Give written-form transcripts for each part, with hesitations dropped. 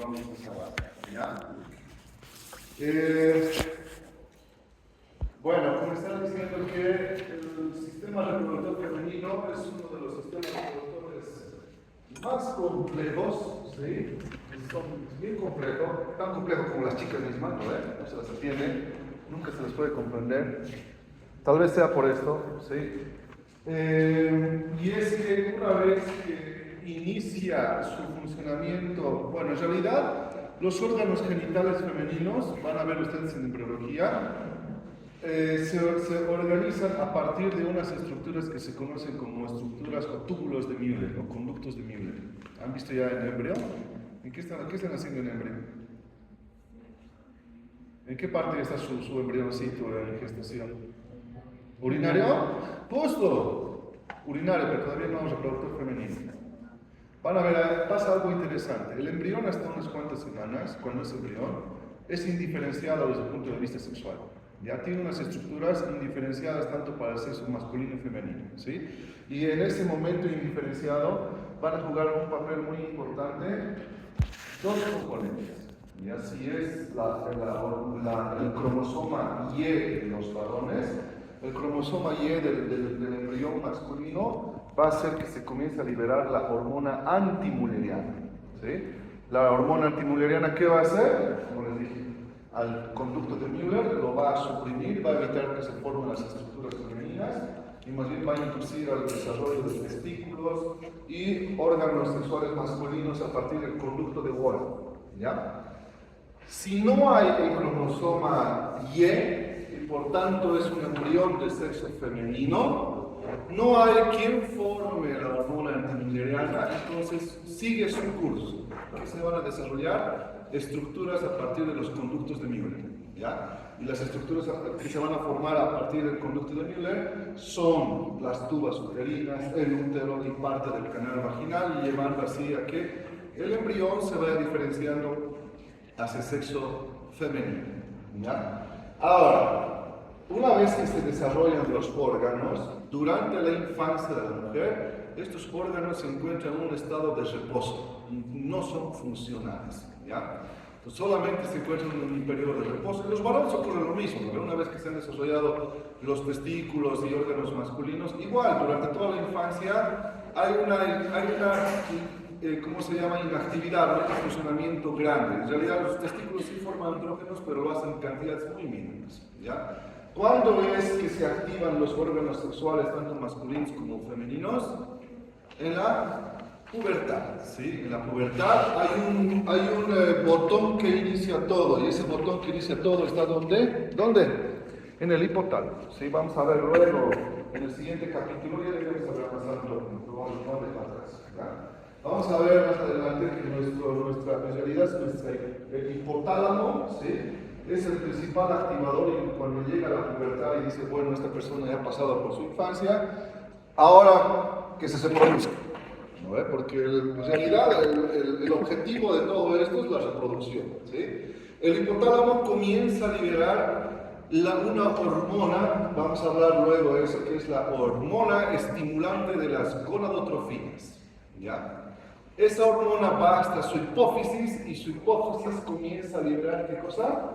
vamos a acabar. ¿Ya? Bueno, como estaba diciendo que el sistema reproductor femenino es uno de los sistemas reproductores más complejos, ¿sí? Son bien complejos, tan complejos como las chicas mismas, ¿no? No se las entiende, nunca se les puede comprender. Tal vez sea por esto, ¿sí? Y es que una vez que inicia su funcionamiento, bueno, en realidad los órganos genitales femeninos, van a ver ustedes en embriología, se organizan a partir de unas estructuras que se conocen como estructuras o túbulos de Müller o conductos de Müller. ¿Han visto ya en embrión? ¿Qué están haciendo en embrión? ¿En qué parte está su embrioncito en gestación? ¿Urinario? Justo. Urinario, pero todavía no es reproductor femenino. Van a ver, pasa algo interesante. El embrión hasta unas cuantas semanas, cuando es embrión, es indiferenciado desde el punto de vista sexual. Ya tiene unas estructuras indiferenciadas tanto para el sexo masculino y femenino, ¿sí? Y en ese momento indiferenciado van a jugar un papel muy importante dos componentes. Y así es el cromosoma Y de los varones. El cromosoma Y del embrión masculino va a hacer que se comience a liberar la hormona antimülleriana, ¿sí? La hormona antimülleriana, ¿qué va a hacer? Como les dije, al conducto de Müller lo va a suprimir, va a evitar que se formen las estructuras femeninas y más bien va a inducir al desarrollo de testículos y órganos sexuales masculinos a partir del conducto de Wolff, ¿ya? Si no hay el cromosoma Y por tanto es un embrión de sexo femenino, no hay quien forme la hormona antimülleriana, entonces sigue su curso, que se van a desarrollar estructuras a partir de los conductos de Müller, ¿ya? Y las estructuras que se van a formar a partir del conducto de Müller son las tubas uterinas, el útero y parte del canal vaginal, y llevando así a que el embrión se vaya diferenciando hacia sexo femenino, ¿ya? Ahora, una vez que se desarrollan los órganos, durante la infancia de la mujer, estos órganos se encuentran en un estado de reposo, no son funcionales, ¿ya? Entonces, solamente se encuentran en un periodo de reposo. En los varones ocurre lo mismo, ¿no? Una vez que se han desarrollado los testículos y órganos masculinos, igual, durante toda la infancia hay una ¿cómo se llama? Inactividad, un funcionamiento grande. En realidad los testículos sí forman andrógenos, pero lo hacen en cantidades muy mínimas, ¿ya? ¿Cuándo es que se activan los órganos sexuales, tanto masculinos como femeninos? En la pubertad, ¿sí? En la pubertad hay un botón que inicia todo, y ese botón que inicia todo está ¿dónde? ¿Dónde? En el hipotálamo, ¿sí? Vamos a ver luego, en el siguiente capítulo, ya debemos haber pasado, no dejar atrás, ¿ya? Vamos a ver más adelante que en realidad el hipotálamo, ¿sí? Es el principal activador y cuando llega a la pubertad y dice, bueno, esta persona ya ha pasado por su infancia, ahora que se reproduzca, ¿no? Porque en realidad el objetivo de todo esto es la reproducción, ¿sí? El hipotálamo comienza a liberar una hormona, vamos a hablar luego de eso, que es la hormona estimulante de las gonadotrofinas, ¿ya? Esa hormona va hasta su hipófisis y su hipófisis comienza a liberar, ¿qué cosa?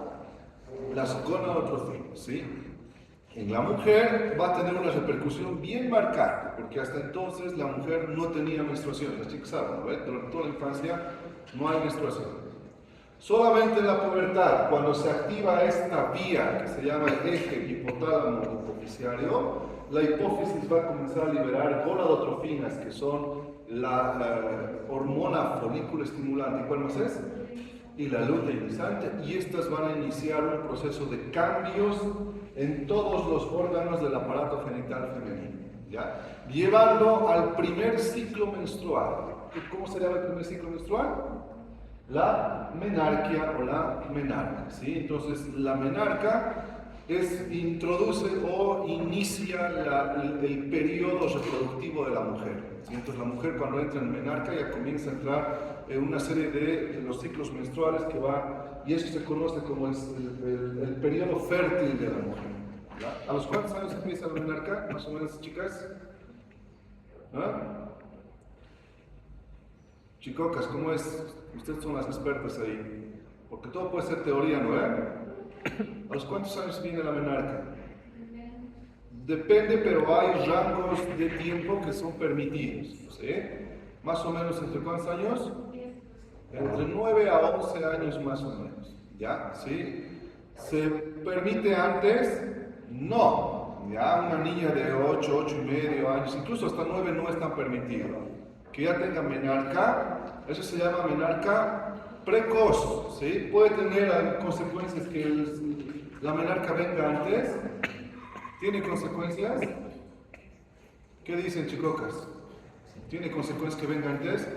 Las gonadotrofinas, ¿sí? En la mujer va a tener una repercusión bien marcada, porque hasta entonces la mujer no tenía menstruación, las chicas saben, ¿no? Durante toda la infancia no hay menstruación. Solamente en la pubertad, cuando se activa esta vía que se llama el eje hipotálamo-hipofisiario, la hipófisis va a comenzar a liberar gonadotrofinas, que son la hormona folículo estimulante. ¿Y cuál más es? Y la luteinizante, y estas van a iniciar un proceso de cambios en todos los órganos del aparato genital femenino, ¿ya? Llevando al primer ciclo menstrual. ¿Cómo se llama el primer ciclo menstrual? La menarquia o la menarca, ¿sí? Entonces, la menarca introduce o inicia el periodo reproductivo de la mujer, ¿sí? Entonces, la mujer cuando entra en menarca ya comienza a entrar en una serie de los ciclos menstruales que va, y eso se conoce como el periodo fértil de la mujer, ¿ya? ¿A los cuántos años empieza la menarca, más o menos, chicas? ¿Ah? Chicocas, ¿cómo es? Ustedes son las expertas ahí. Porque todo puede ser teoría, ¿no? ¿A los cuántos años viene la menarca? Depende, pero hay rangos de tiempo que son permitidos, ¿sí? Más o menos, ¿entre cuántos años? Entre 9 a 11 años más o menos, ¿ya? ¿Sí? ¿Se permite antes? No. Ya una niña de 8, 8 y medio años, incluso hasta 9 no es tan permitido. Que ya tenga menarca, eso se llama menarca precoz, ¿sí? Puede tener consecuencias que la menarca venga antes. ¿Tiene consecuencias? ¿Qué dicen, chicocas? ¿Tiene consecuencias que venga antes?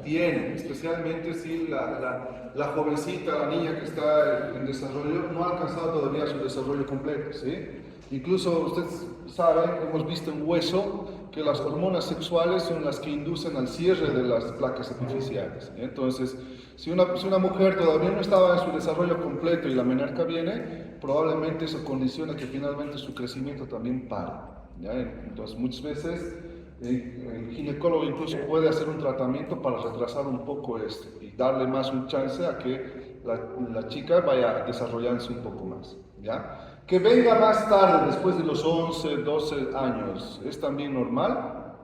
Tiene, especialmente si la jovencita, la niña que está en desarrollo, no ha alcanzado todavía su desarrollo completo, ¿sí? Incluso ustedes saben, hemos visto en hueso, que las hormonas sexuales son las que inducen al cierre de las placas epifisiales. Entonces, si una mujer todavía no estaba en su desarrollo completo y la menarca viene, probablemente eso condiciona que finalmente su crecimiento también pare, ¿ya? Entonces, muchas veces el ginecólogo incluso puede hacer un tratamiento para retrasar un poco esto y darle más un chance a que la chica vaya desarrollándose un poco más, ¿ya? Que venga más tarde, después de los 11, 12 años, ¿es también normal?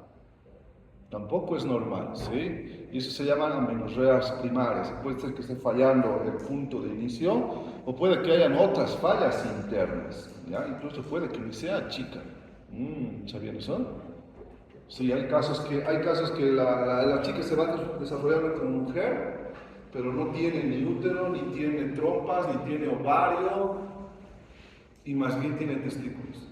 Tampoco es normal, ¿sí? Y eso se llaman amenorreas primarias. Puede ser que esté fallando el punto de inicio o puede que hayan otras fallas internas, ¿ya? Incluso puede que ni sea chica. ¿Sabían eso? Sí, hay casos que la chica se va desarrollando como mujer, pero no tiene ni útero, ni tiene trompas, ni tiene ovario, y más bien tiene testículos.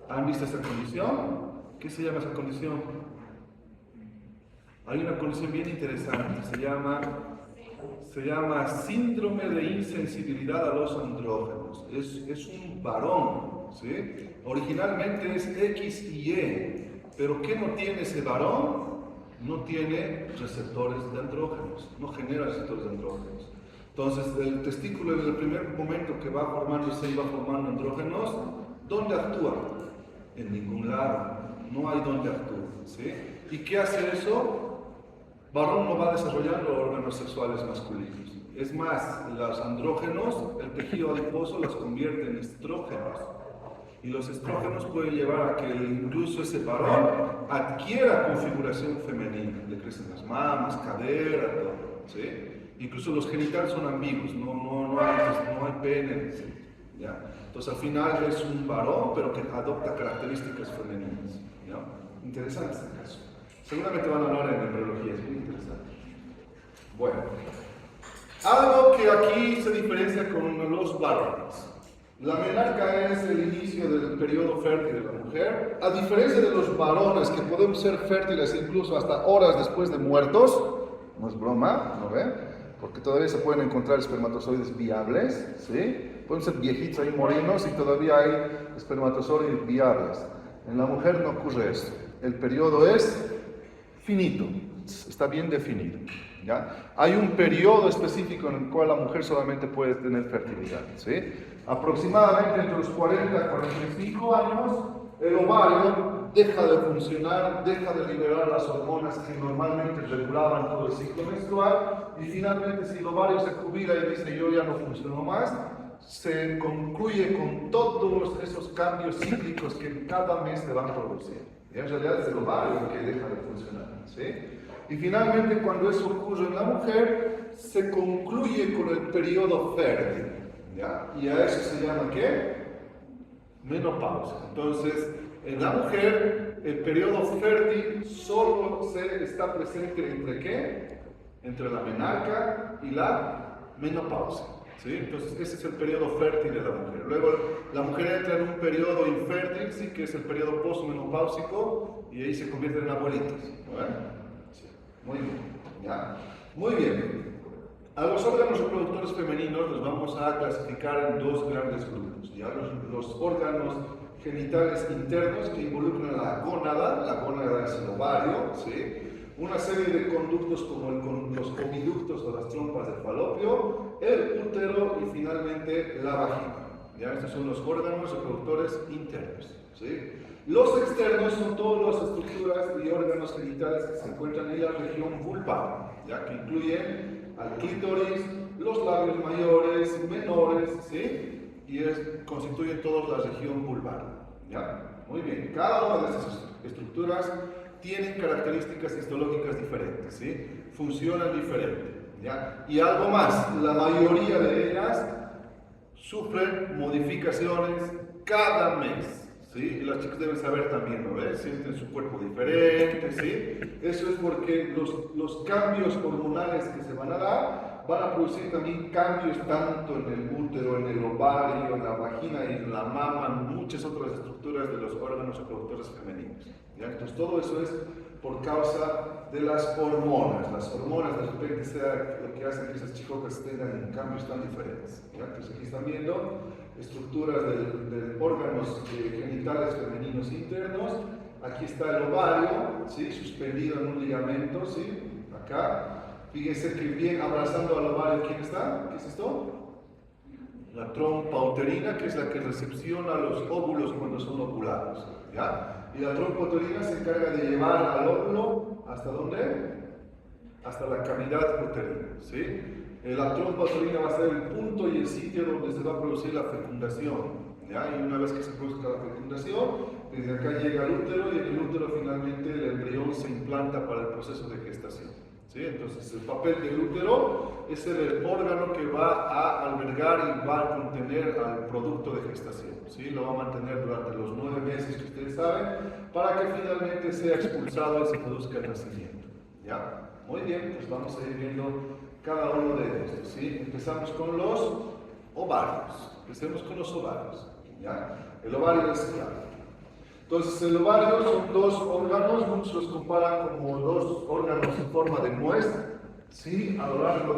¿Han visto esta condición? ¿Qué se llama esa condición? Hay una condición bien interesante, se llama síndrome de insensibilidad a los andrógenos. Es un varón, ¿sí? Originalmente es X y Y, pero ¿qué no tiene ese varón? No tiene receptores de andrógenos, no genera receptores de andrógenos. Entonces, el testículo en el primer momento que va formándose y va formando andrógenos, ¿dónde actúa? En ningún lado, no hay donde actúa, ¿sí? ¿Y qué hace eso? Varón no va desarrollando órganos sexuales masculinos. Es más, los andrógenos, el tejido adiposo los convierte en estrógenos. Y los estrógenos pueden llevar a que incluso ese varón adquiera configuración femenina. Le crecen las mamas, cadera, todo, ¿sí? Incluso los genitales son ambiguos, no hay pene, ¿sí? ¿Ya? Entonces al final es un varón, pero que adopta características femeninas, ¿ya? Interesante este caso. Seguramente van a hablar en embriología, es muy interesante. Bueno, algo que aquí se diferencia con los varones. La menarca es el inicio del periodo fértil de la mujer. A diferencia de los varones, que podemos ser fértiles incluso hasta horas después de muertos, no es broma, ¿no ven? Porque todavía se pueden encontrar espermatozoides viables, ¿sí? Pueden ser viejitos ahí morenos y todavía hay espermatozoides viables. En la mujer no ocurre esto. El periodo es finito, está bien definido, ¿ya? Hay un periodo específico en el cual la mujer solamente puede tener fertilidad, ¿sí? Aproximadamente entre los 40 y 45 años, el ovario deja de funcionar, deja de liberar las hormonas que normalmente regulaban todo el ciclo menstrual, y finalmente si el ovario se jubila y dice yo ya no funciono más, se concluye con todos esos cambios cíclicos que cada mes se van produciendo. Y en realidad es el ovario el que deja de funcionar, ¿sí? Y finalmente cuando eso ocurre en la mujer, se concluye con el periodo fértil, ¿ya? Y a eso se llama ¿qué? Menopausia. Entonces, en la mujer, el periodo fértil solo está presente entre ¿qué? Entre la menarca y la menopausia, ¿sí? Entonces, ese es el periodo fértil de la mujer. Luego, la mujer entra en un periodo infértil, ¿sí? Que es el periodo posmenopáusico, y ahí se convierte en abuelitos, ¿no? Sí. Muy bien, ¿ya? Muy bien. A los órganos reproductores femeninos los vamos a clasificar en dos grandes grupos, ¿ya? Los órganos genitales internos que involucran a la gónada es el ovario, ¿sí? Una serie de conductos como los comiductos o las trompas del falopio, el útero y finalmente la vagina, ¿ya? Estos son los órganos reproductores internos, ¿sí? Los externos son todas las estructuras y órganos genitales que se encuentran en la región vulvar, ya que incluyen al clítoris, los labios mayores, menores, ¿sí? Y constituyen toda la región vulvar, ¿ya? Muy bien, cada una de estas estructuras tienen características histológicas diferentes, ¿sí? Funcionan diferente, ¿ya? Y algo más, la mayoría de ellas sufren modificaciones cada mes. ¿Sí? Y las chicas deben saber también, ¿no ves? Sienten su cuerpo diferente, ¿sí? Eso es porque los cambios hormonales que se van a dar van a producir también cambios tanto en el útero, en el ovario, en la vagina y en la mama, en muchas otras estructuras de los órganos reproductores femeninos, ¿ya? Entonces todo eso es por causa de las hormonas. Las hormonas de repente sea lo que hacen que esas chicocas tengan cambios tan diferentes, ¿ya? Entonces aquí están viendo estructuras de órganos genitales femeninos internos. Aquí está el ovario, ¿sí? Suspendido en un ligamento, ¿sí? Acá. Fíjense que bien abrazando al ovario, ¿quién está? ¿Qué es esto? La trompa uterina, que es la que recepciona los óvulos cuando son ovulados, ¿ya? Y la trompa uterina se encarga de llevar al óvulo, ¿hasta dónde? Hasta la cavidad uterina, ¿sí? La trompa uterina va a ser el punto y el sitio donde se va a producir la fecundación, ¿ya? Y una vez que se produzca la fecundación, desde acá llega al útero y en el útero finalmente el embrión se implanta para el proceso de gestación, ¿sí? Entonces el papel del útero es el órgano que va a albergar y va a contener al producto de gestación, ¿sí? Lo va a mantener durante los 9 meses que ustedes saben para que finalmente sea expulsado y se produzca el nacimiento, ¿ya? Muy bien, pues vamos a ir viendo cada uno de estos, ¿sí? Empezamos con los ovarios. Empecemos con los ovarios, ¿ya? El ovario es clave. Entonces, el ovario son dos órganos, muchos los comparan como dos órganos en forma de nuez, ¿sí? A lo largo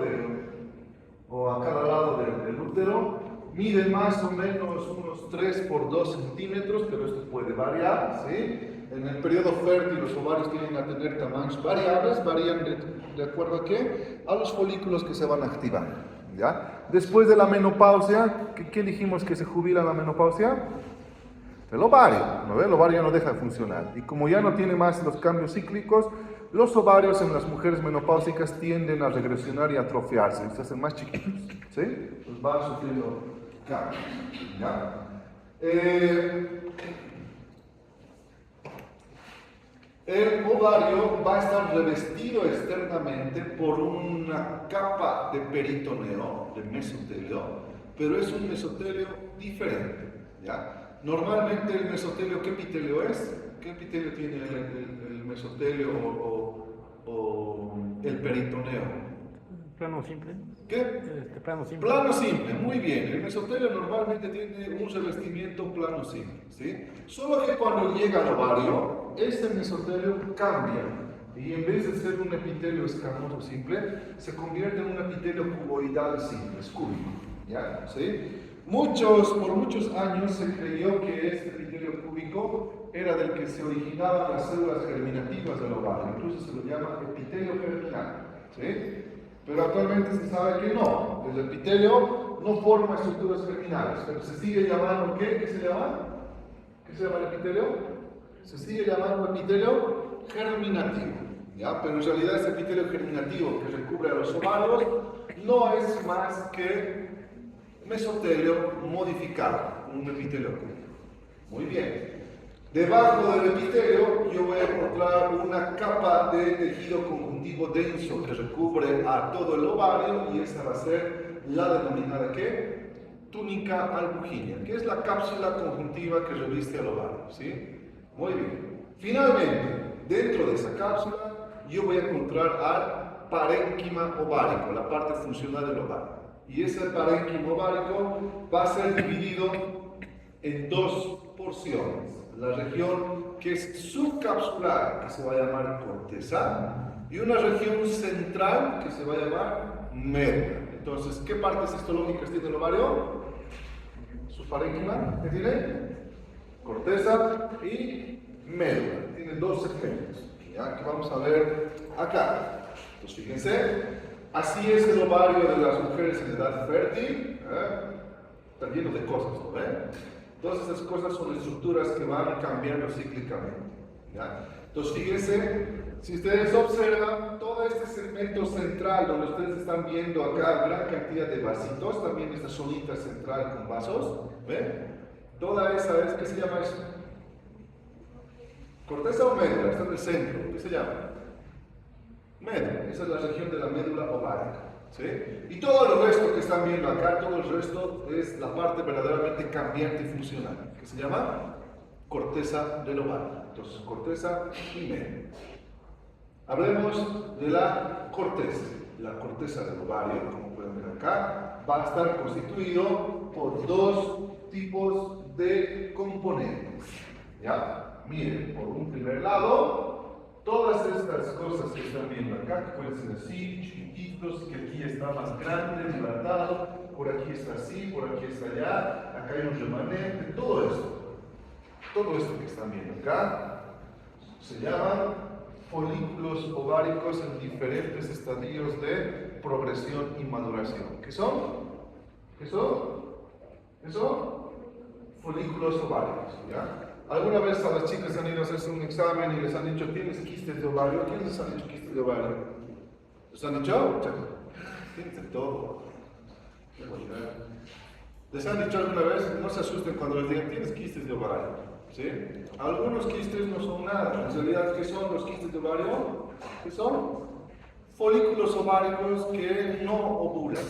o a cada lado del útero. Miden más o menos unos 3 por 2 centímetros, pero esto puede variar, ¿sí? En el periodo fértil los ovarios tienden a tener tamaños variables, varían de acuerdo a qué? A los folículos que se van activando, ¿ya? Después de la menopausia, ¿qué dijimos que se jubila la menopausia? El ovario, ¿no ve? El ovario ya no deja de funcionar. Y como ya no tiene más los cambios cíclicos, los ovarios en las mujeres menopáusicas tienden a regresionar y atrofiarse, se hacen más chiquitos, ¿sí? Pues van sufriendo cambios, ¿ya? El ovario va a estar revestido externamente por una capa de peritoneo, de mesotelio, pero es un mesotelio diferente, ¿ya? Normalmente el mesotelio, ¿qué epitelio es? ¿Qué epitelio tiene el mesotelio o el peritoneo? Plano simple. ¿Qué? Plano simple. Plano simple, muy bien. El mesotelio normalmente tiene un revestimiento plano simple, ¿sí? Solo que cuando llega al ovario, este mesotelio cambia y en vez de ser un epitelio escamoso simple, se convierte en un epitelio cuboidal simple, es cúbico, ¿ya? ¿Sí? Por muchos años se creyó que este epitelio cúbico era del que se originaban las células germinativas del ovario, incluso se lo llama epitelio germinal, ¿sí? Pero actualmente se sabe que no, el epitelio no forma estructuras germinales, pero se sigue llamando, ¿qué? ¿Qué se llama? ¿Qué se llama el epitelio? Se sigue llamando epitelio germinativo, ¿ya? Pero en realidad ese epitelio germinativo que recubre a los ovarios no es más que mesotelio modificado, un epitelio cúbico. Muy bien. Debajo del epitelio yo voy a encontrar una capa de tejido conjuntivo denso que recubre a todo el ovario y esa va a ser la denominada ¿qué? Túnica albuginea, que es la cápsula conjuntiva que reviste al ovario, ¿sí? Muy bien. Finalmente, dentro de esa cápsula yo voy a encontrar al parénquima ovárico, la parte funcional del ovario. Y ese parénquima ovárico va a ser dividido en dos porciones. La región que es subcapsular, que se va a llamar corteza, y una región central que se va a llamar médula. Entonces, ¿qué partes histológicas tiene el ovario? Su parénquima, ¿qué tiene? Corteza y médula. Tiene dos segmentos, ¿ya? Que vamos a ver acá. Entonces, fíjense, así es el ovario de las mujeres en edad fértil. Está lleno de cosas, ¿no ven? Todas estas cosas son estructuras que van cambiando cíclicamente. ¿Ya? Entonces, fíjense, si ustedes observan todo este segmento central donde ustedes están viendo acá gran cantidad de vasitos, también esta zonita central con vasos, ¿ven? Toda esa es, ¿qué se llama eso? Corteza o médula, está en el centro, ¿qué se llama? Médula, esa es la región de la médula ovárica, ¿sí? Y todo el resto que están viendo acá, todo el resto es la parte verdaderamente cambiante y funcional, que se llama corteza del ovario. Entonces, corteza y médula. Hablemos de la corteza. La corteza del ovario, como pueden ver acá, va a estar constituido por dos tipos de componentes. ¿Ya? Miren, por un primer lado, todas estas cosas que están viendo acá, que pueden ser así, chiquititos, que aquí está más grande, dilatado, por aquí está así, por aquí está allá, acá hay un remanente, todo esto que están viendo acá, se llaman folículos ováricos en diferentes estadios de progresión y maduración. ¿Qué son? ¿Qué son? ¿Qué son? Folículos ováricos, ¿ya? ¿Alguna vez a las chicas han ido a hacerse un examen y les han dicho, ¿tienes quistes de ovario? ¿Quiénes les han dicho quistes de ovario? ¿Les han dicho? Tienes de todo. Qué bonidad. ¿Les han dicho alguna vez? No se asusten cuando les digan, tienes quistes de ovario. ¿Sí? Algunos quistes no son nada. En realidad, ¿qué son los quistes de ovario? ¿Qué son? Folículos ováricos que no ovulan,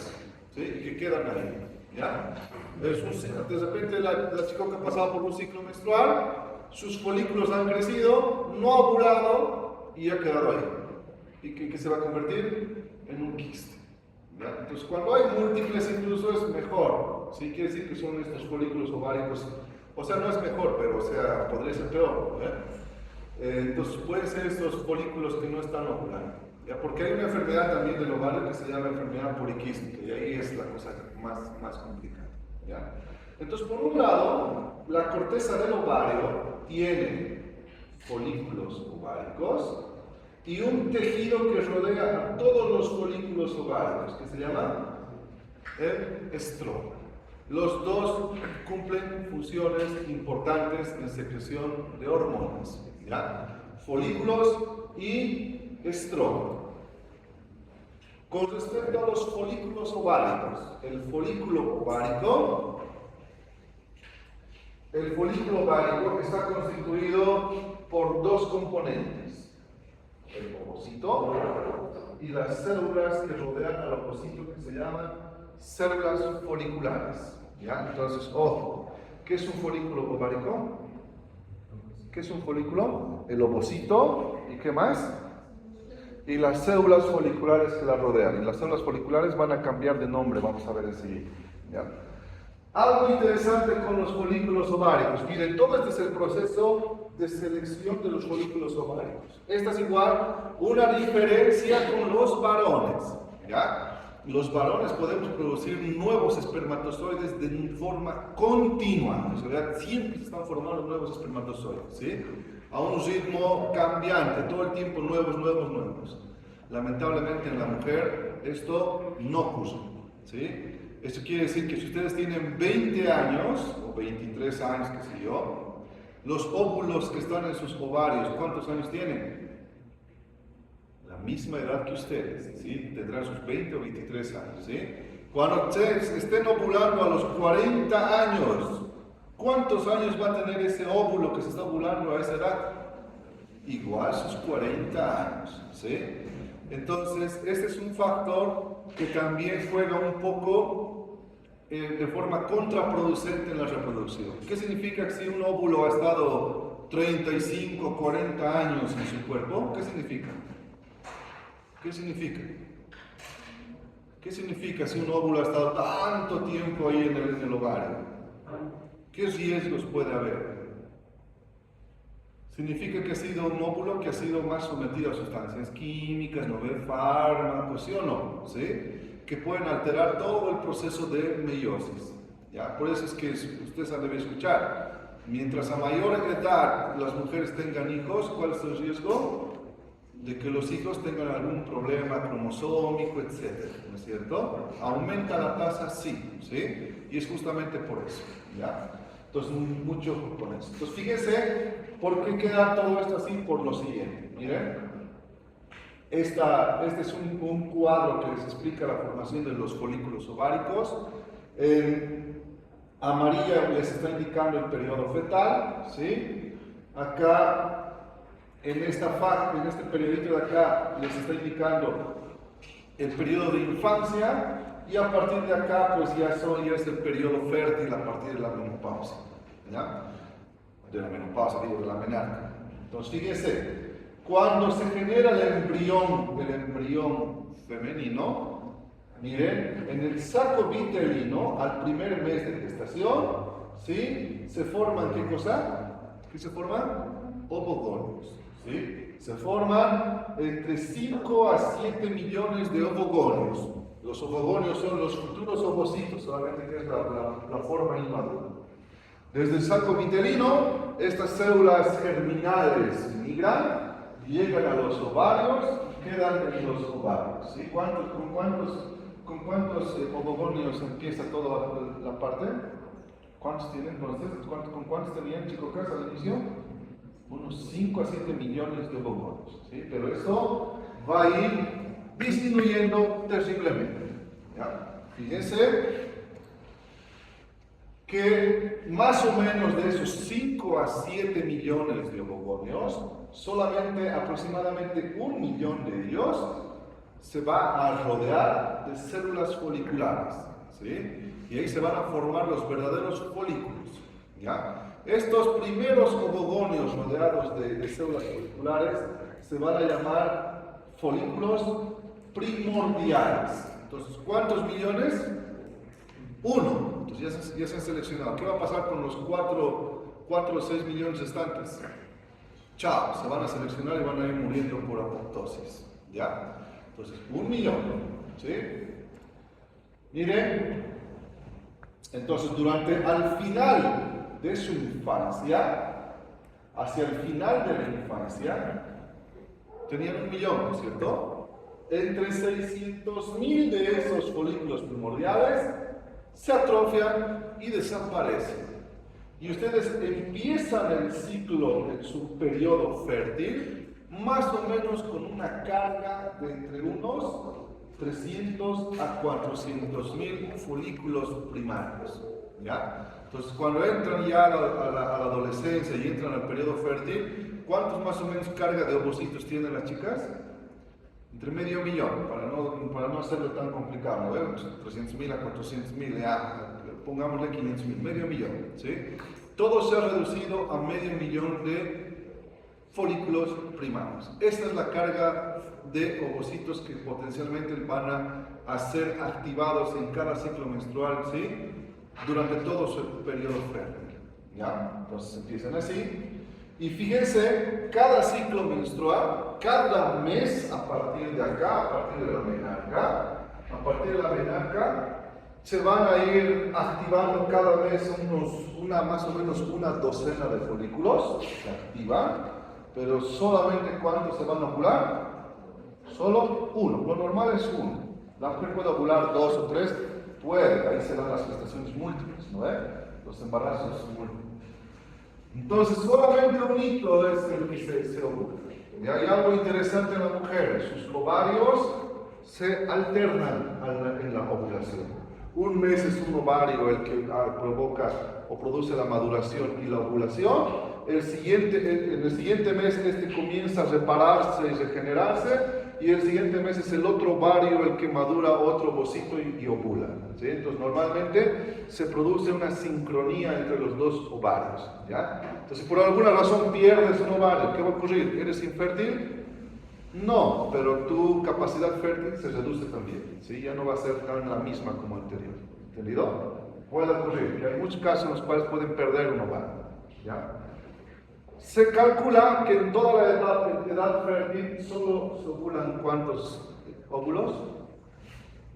¿sí? Y que quedan ahí. ¿Ya? De repente la chica que ha pasado por un ciclo menstrual, sus folículos han crecido, no ha ovulado y ha quedado ahí. ¿Y qué se va a convertir? En un quiste. ¿Ya? Entonces, cuando hay múltiples, incluso es mejor. ¿Sí? Quiere decir que son estos folículos ováricos. O sea, no es mejor, pero o sea, podría ser peor. Entonces, pueden ser estos folículos que no están ovulando. ¿Ya? Porque hay una enfermedad también del ovario que se llama enfermedad poliquística, y ahí es la cosa más complicada. ¿Ya? Entonces, por un lado, la corteza del ovario tiene folículos ováricos y un tejido que rodea a todos los folículos ováricos, que se llama el estroma. Los dos cumplen funciones importantes en secreción de hormonas. ¿Ya? Folículos y estroma. Con respecto a los folículos ováricos, el folículo ovárico está constituido por dos componentes, el ovocito y las células que rodean al ovocito, que se llaman células foliculares. ¿Ya? Entonces, ojo, ¿qué es un folículo ovárico? ¿Qué es un folículo? El ovocito, ¿y qué más? Y las células foliculares que la rodean. Y las células foliculares van a cambiar de nombre, vamos a ver enseguida. ¿Ya? Algo interesante con los folículos ováricos. Miren, todo este es el proceso de selección de los folículos ováricos. Esta es igual una diferencia con los varones. ¿Ya? Los varones podemos producir nuevos espermatozoides de forma continua. En realidad, siempre se están formando nuevos espermatozoides, ¿sí? A un ritmo cambiante, todo el tiempo nuevos. Lamentablemente en la mujer esto no ocurre, ¿sí? Esto quiere decir que si ustedes tienen 20 años, o 23 años, qué sé yo, los óvulos que están en sus ovarios, ¿cuántos años tienen? La misma edad que ustedes, ¿sí? Tendrán sus 20 o 23 años, ¿sí? Cuando ustedes estén ovulando a los 40 años, ¿cuántos años va a tener ese óvulo que se está ovulando a esa edad? Igual sus 40 años, ¿sí? Entonces, este es un factor que también juega un poco de forma contraproducente en la reproducción. ¿Qué significa que si un óvulo ha estado 35, 40 años en su cuerpo? ¿Qué significa? ¿Qué significa? ¿Qué significa si un óvulo ha estado tanto tiempo ahí en el ovario? ¿Qué riesgos puede haber? Significa que ha sido un óvulo que ha sido más sometido a sustancias químicas, no ve fármacos, ¿sí o no? ¿Sí? Que pueden alterar todo el proceso de meiosis. ¿Ya? Por eso es que ustedes han de escuchar, mientras a mayor edad las mujeres tengan hijos, ¿cuál es el riesgo? De que los hijos tengan algún problema cromosómico, etc. ¿No es cierto? Aumenta la tasa, sí, ¿sí? Y es justamente por eso, ¿ya? Entonces, mucho ojo con eso. Entonces, fíjense por qué queda todo esto así, por lo siguiente. Miren, este es un cuadro que les explica la formación de los folículos ováricos. En amarilla les está indicando el periodo fetal, ¿sí? Acá, en este periodito de acá, les está indicando el periodo de infancia. Y a partir de acá, pues ya es el periodo fértil a partir de la menopausia, ¿ya? De la menopausia, digo, de la menarca. Entonces, fíjense, cuando se genera el embrión femenino, miren, en el saco vitelino, al primer mes de gestación, ¿sí? Se forman, ¿qué cosa? ¿Qué se forman? Ovogonios, ¿sí? Se forman entre 5 a 7 millones de ovogonios. Los ovogonios son los futuros ovocitos, solamente que es la forma inmadura. Desde el saco vitelino, estas células germinales migran, llegan a los ovarios y quedan en los ovarios. ¿Sí? ¿Con cuántos ovogonios empieza toda la parte? ¿Cuántos tienen? ¿Con cuántos tenían, chicos, al inicio? Unos 5 a 7 millones de ovogonios. ¿Sí? Pero eso va a ir disminuyendo terriblemente. ¿Ya? Fíjense que más o menos de esos 5 a 7 millones de ovogonios, solamente aproximadamente 1 millón de ellos se va a rodear de células foliculares, ¿sí? Y ahí se van a formar los verdaderos folículos, ¿ya? Estos primeros ovogonios rodeados de células foliculares se van a llamar folículos primordiales. Entonces, ¿cuántos millones? 1. Entonces ya se han seleccionado. ¿Qué va a pasar con los 4 o 6 millones restantes? Chao, se van a seleccionar y van a ir muriendo por apoptosis. ¿Ya? Entonces, 1 millón. ¿Sí? Miren, entonces al final de su infancia, hacia el final de la infancia, tenían 1 millón, ¿no es cierto? Entre 600.000 de esos folículos primordiales se atrofian y desaparecen. Y ustedes empiezan el ciclo en su periodo fértil más o menos con una carga de entre unos 300 a 400.000 folículos primarios. ¿Ya? Entonces, cuando entran ya a la adolescencia y entran al periodo fértil, ¿cuántos más o menos carga de ovocitos tienen las chicas? Entre medio millón, para no hacerlo tan complicado, ¿no? 300.000 a 400.000, ya, pongámosle 500.000, medio millón, ¿sí? Todo se ha reducido a medio millón de folículos primarios. Esta es la carga de ovocitos que potencialmente van a ser activados en cada ciclo menstrual, ¿sí? Durante todo su periodo fértil, ¿ya? Entonces empiezan así. Y fíjense, cada ciclo menstrual, cada mes a partir de acá, a partir de la menarca, se van a ir activando cada mes más o menos una docena de folículos, se activan, pero solamente ¿cuántos se van a ovular? Solo 1, lo normal es 1. La mujer puede ovular 2 o 3, puede, ahí se dan las gestaciones múltiples, ¿no? Los embarazos múltiples. Entonces, solamente un hito es el que se ovula. Y hay algo interesante en la mujer, sus ovarios se alternan en la ovulación. Un mes es un ovario el que provoca o produce la maduración y la ovulación. En el siguiente mes comienza a repararse y regenerarse, y el siguiente mes es el otro ovario el que madura otro ovocito y ovula, ¿sí? Entonces normalmente se produce una sincronía entre los dos ovarios, ¿ya? Entonces, si por alguna razón pierdes un ovario, ¿qué va a ocurrir? ¿Eres infértil? No, pero tu capacidad fértil se reduce también, ¿sí? Ya no va a ser tan la misma como anterior, ¿entendido? Puede ocurrir, y hay muchos casos en los cuales pueden perder un ovario, ¿ya? Se calcula que en toda la edad fértil solo se ovulan ¿cuántos óvulos?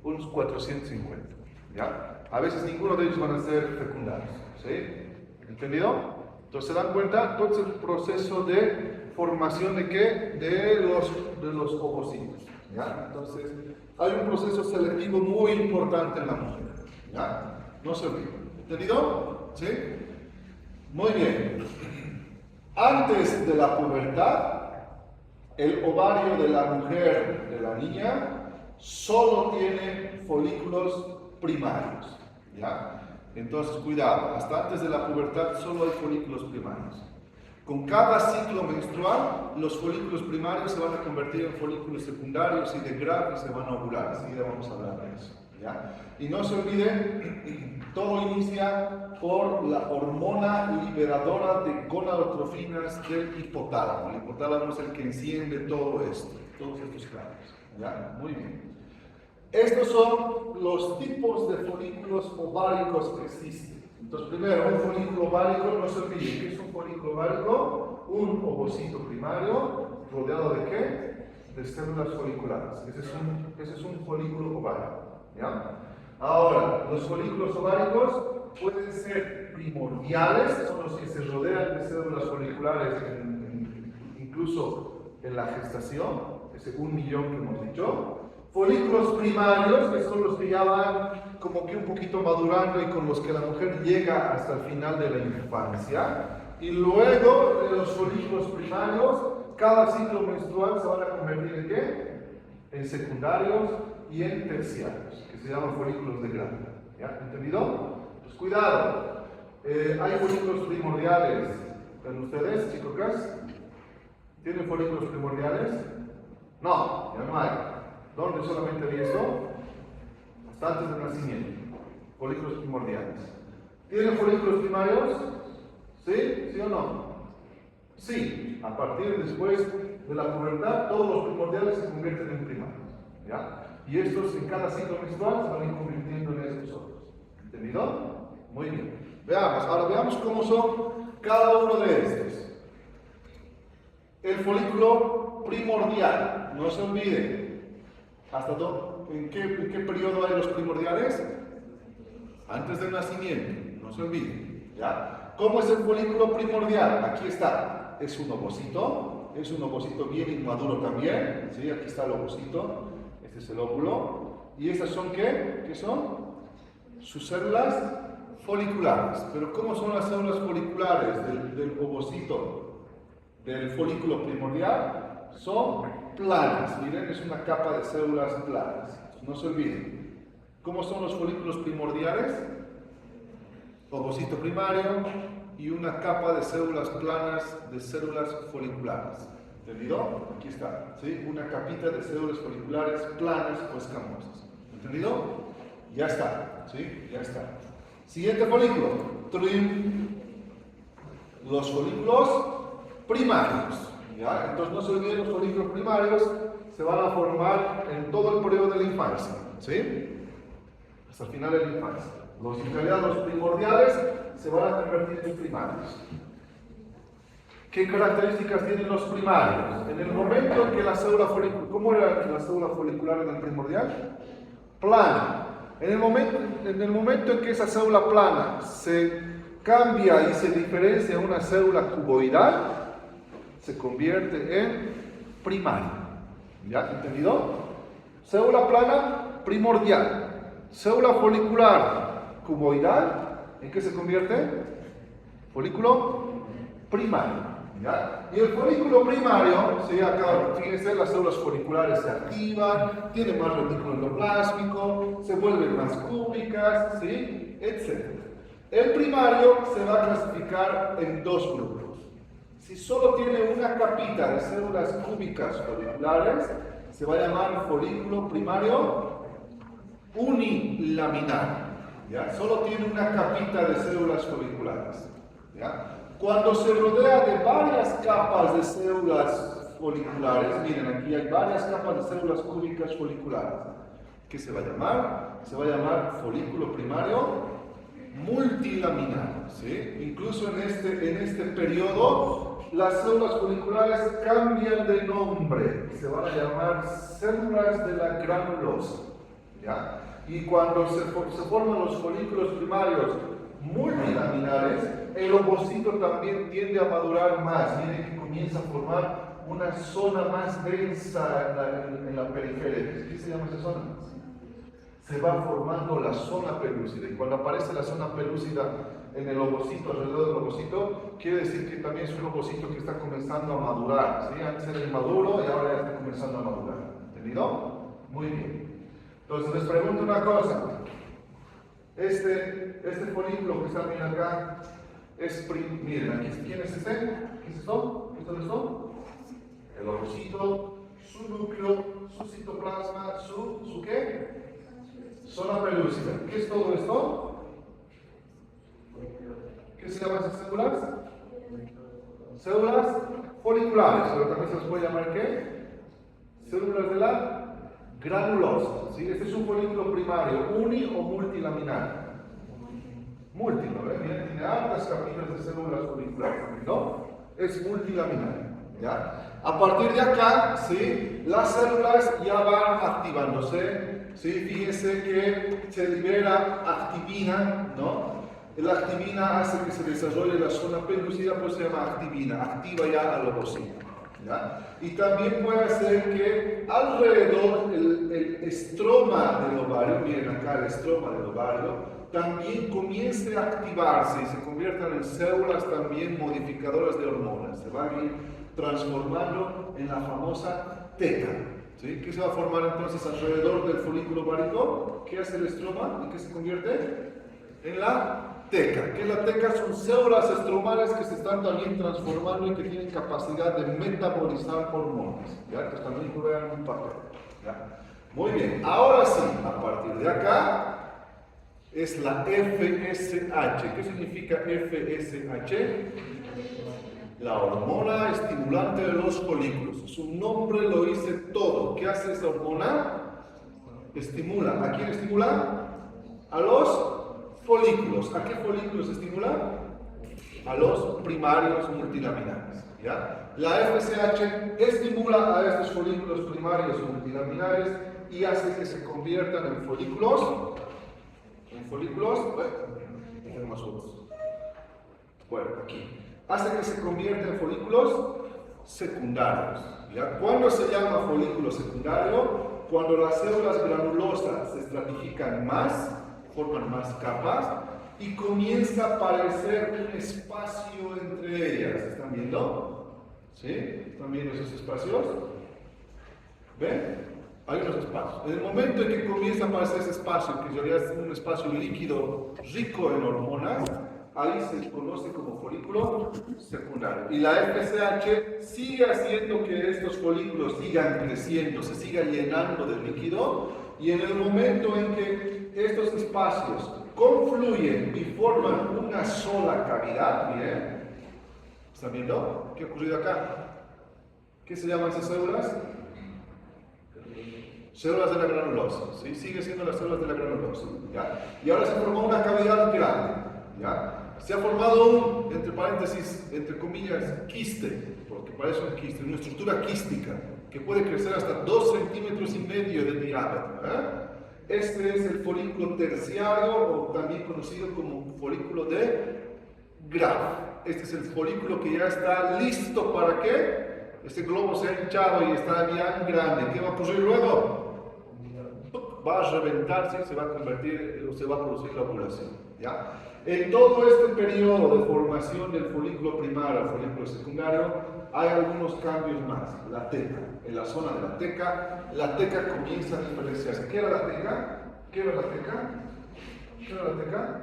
Unos 450, ¿ya? A veces ninguno de ellos van a ser fecundados, ¿sí? ¿Entendido? Entonces, ¿se dan cuenta? Todo el proceso de formación ¿de qué? De los ovocitos, ¿ya? Entonces, hay un proceso selectivo muy importante en la mujer, ¿ya? No se olviden, ¿entendido? ¿Sí? Muy bien. Antes de la pubertad, el ovario de la mujer, de la niña, solo tiene folículos primarios. ¿Ya? Entonces, cuidado, hasta antes de la pubertad solo hay folículos primarios. Con cada ciclo menstrual, los folículos primarios se van a convertir en folículos secundarios y de Graf y se van a ovular. Así que vamos a hablar de eso. ¿Ya? Y no se olviden, todo inicia por la hormona liberadora de gonadotrofinas del hipotálamo. El hipotálamo es el que enciende todo esto, todos estos cambios. ¿Ya? Muy bien. Estos son los tipos de folículos ováricos que existen. Entonces, primero, un folículo ovárico, no se olviden, ¿qué es un folículo ovárico? Un ovocito primario, rodeado de ¿qué? De células foliculares. Ese es un folículo ovárico. ¿Ya? Ahora, los folículos ováricos pueden ser primordiales, son los que se rodean de células foliculares incluso en la gestación, ese 1 millón que hemos dicho. Folículos primarios, que son los que ya van como que un poquito madurando y con los que la mujer llega hasta el final de la infancia. Y luego de los folículos primarios, cada ciclo menstrual se van a convertir en ¿qué? En secundarios y en terciarios, que se llaman folículos de Graf. ¿Ya? ¿Entendido? Pues cuidado. Hay folículos primordiales. ¿Ven ustedes, chicos? ¿Tienen folículos primordiales? No, ya no hay. ¿Dónde solamente vi eso? Hasta antes del nacimiento. Folículos primordiales. ¿Tienen folículos primarios? ¿Sí? ¿Sí o no? Sí. A partir después de la pubertad, todos los primordiales se convierten en primarios. ¿Ya? Y estos en cada ciclo menstrual se van a ir convirtiendo en estos otros. ¿Entendido? Muy bien. Veamos, ahora veamos cómo son cada uno de estos. El folículo primordial, no se olviden. ¿En qué periodo hay los primordiales? Antes del nacimiento, no se olviden. ¿Ya? ¿Cómo es el folículo primordial? Aquí está. Es un ovocito bien inmaduro también. ¿Sí? Aquí está el ovocito. Este es el óvulo. ¿Y estas son qué? ¿Qué son? Sus células foliculares. Pero ¿cómo son las células foliculares del ovocito, del folículo primordial? Son planas. Miren, es una capa de células planas. No se olviden. ¿Cómo son los folículos primordiales? Ovocito primario y una capa de células planas de células foliculares. ¿Entendido? Aquí está, ¿sí? Una capita de células foliculares planas o escamosas. ¿Entendido? Ya está, ¿sí? Ya está. Siguiente folículo. Los folículos primarios. ¿Ya? Entonces no se olviden, los folículos primarios se van a formar en todo el periodo de la infancia. ¿Sí? Hasta el final de la infancia. Los italianos primordiales se van a convertir en primarios. ¿Qué características tienen los primarios? En el momento en que la célula folicular, ¿cómo era la célula folicular en el primordial? Plana. En el momento en que esa célula plana se cambia y se diferencia de una célula cuboidal, se convierte en primario. ¿Ya? ¿Entendido? Célula plana, primordial. Célula folicular, cuboidal, ¿en qué se convierte? Folículo primario. ¿Ya? Y el folículo primario, ¿sí? Acá, fíjense, las células foliculares se activan, tienen más retículo endoplásmico, se vuelven más cúbicas, ¿sí? Etc. El primario se va a clasificar en dos grupos. Si solo tiene una capita de células cúbicas foliculares, se va a llamar folículo primario unilaminar. ¿Ya? Solo tiene una capita de células foliculares. ¿Ya? Cuando se rodea de varias capas de células foliculares, miren, aquí hay varias capas de células cúbicas foliculares. ¿Qué se va a llamar? Se va a llamar folículo primario multilaminar. ¿Sí? Incluso en este periodo, las células foliculares cambian de nombre. Se van a llamar células de la granulosa. ¿Ya? Y cuando se forman los folículos primarios multilaminares, el ovocito también tiende a madurar más. Miren que comienza a formar una zona más densa en la periferia. ¿Qué se llama esa zona? Se va formando la zona pelúcida. Y cuando aparece la zona pelúcida en el ovocito, alrededor del ovocito, quiere decir que también es un ovocito que está comenzando a madurar, ¿sí? Antes era inmaduro y ahora ya está comenzando a madurar. ¿Entendido? Muy bien. Entonces les pregunto una cosa. Este folículo que está bien acá es, miren, aquí, ¿quién es este? ¿Qué es esto? ¿Qué es esto? El ovocito, su núcleo, su citoplasma, su ¿qué? Zona pelúcida. ¿Qué es todo esto? ¿Qué se llaman esas células? Células foliculares, pero también se les puede llamar ¿qué? Células de la granulosa. ¿Sí? Este es un folículo primario, uni o multilaminar. Múltiplo, ¿eh? Miren, tiene hartas capillas de células foliculares, ¿no? Es multilaminar, ¿ya? A partir de acá, ¿sí? Las células ya van activándose, ¿sí? Fíjense que se libera activina, ¿no? La activina hace que se desarrolle la zona pelúcida, pues se llama activina, activa ya al ovocito, ¿ya? Y también puede hacer que alrededor el estroma del ovario, miren acá el estroma del ovario, también comience a activarse y se conviertan en células también modificadoras de hormonas. Se van a ir transformando en la famosa teca. ¿Sí? ¿Qué se va a formar entonces alrededor del folículo ovárico? ¿Qué hace el estroma? ¿En qué se convierte? En la teca. ¿Qué es la teca? Son células estromales que se están también transformando y que tienen capacidad de metabolizar hormonas. ¿Ya? Entonces también juegan un papel. ¿Ya? Muy bien. Ahora sí, a partir de acá, es la FSH. ¿Qué significa FSH? La hormona estimulante de los folículos. Su nombre lo dice todo. ¿Qué hace esta hormona? Estimula. ¿A quién estimula? A los folículos. ¿A qué folículos estimula? A los primarios multilaminares. ¿Ya? La FSH estimula a estos folículos primarios multilaminares y hace que se conviertan en folículos. Déjenme más otros. Bueno, aquí. Hace que se convierta en folículos secundarios. ¿Ya? ¿Cuándo se llama folículo secundario? Cuando las células granulosas se estratifican más, forman más capas y comienza a aparecer un espacio entre ellas. ¿Están viendo? ¿Sí? ¿Están viendo esos espacios? ¿Ven? Hay unos espacios. En el momento en que comienza a aparecer ese espacio, que ya es un espacio líquido rico en hormonas, ahí se conoce como folículo secundario. Y la FSH sigue haciendo que estos folículos sigan creciendo, se sigan llenando de líquido, y en el momento en que estos espacios confluyen y forman una sola cavidad, miren, ¿están viendo? ¿Qué ha ocurrido acá? ¿Qué se llaman esas células? Células de la granulosa, ¿sí? Sigue siendo las células de la granulosa, ¿ya? Y ahora se formó una cavidad grande, ¿ya? Se ha formado un, entre paréntesis, entre comillas, quiste, porque parece un quiste, una estructura quística, que puede crecer hasta 2,5 centímetros de diámetro, ¿eh? Este es el folículo terciario, o también conocido como folículo de Graf. Este es el folículo que ya está listo para que este globo se ha hinchado y está bien grande. ¿Qué va a ocurrir luego? Va a reventarse y se va a convertir, o se va a producir la ovulación, ¿ya? En todo este periodo de formación del folículo primario al folículo secundario, hay algunos cambios más. La teca, en la zona de la teca comienza a diferenciarse. ¿Qué era la teca? ¿Qué era la teca? ¿Qué era la teca?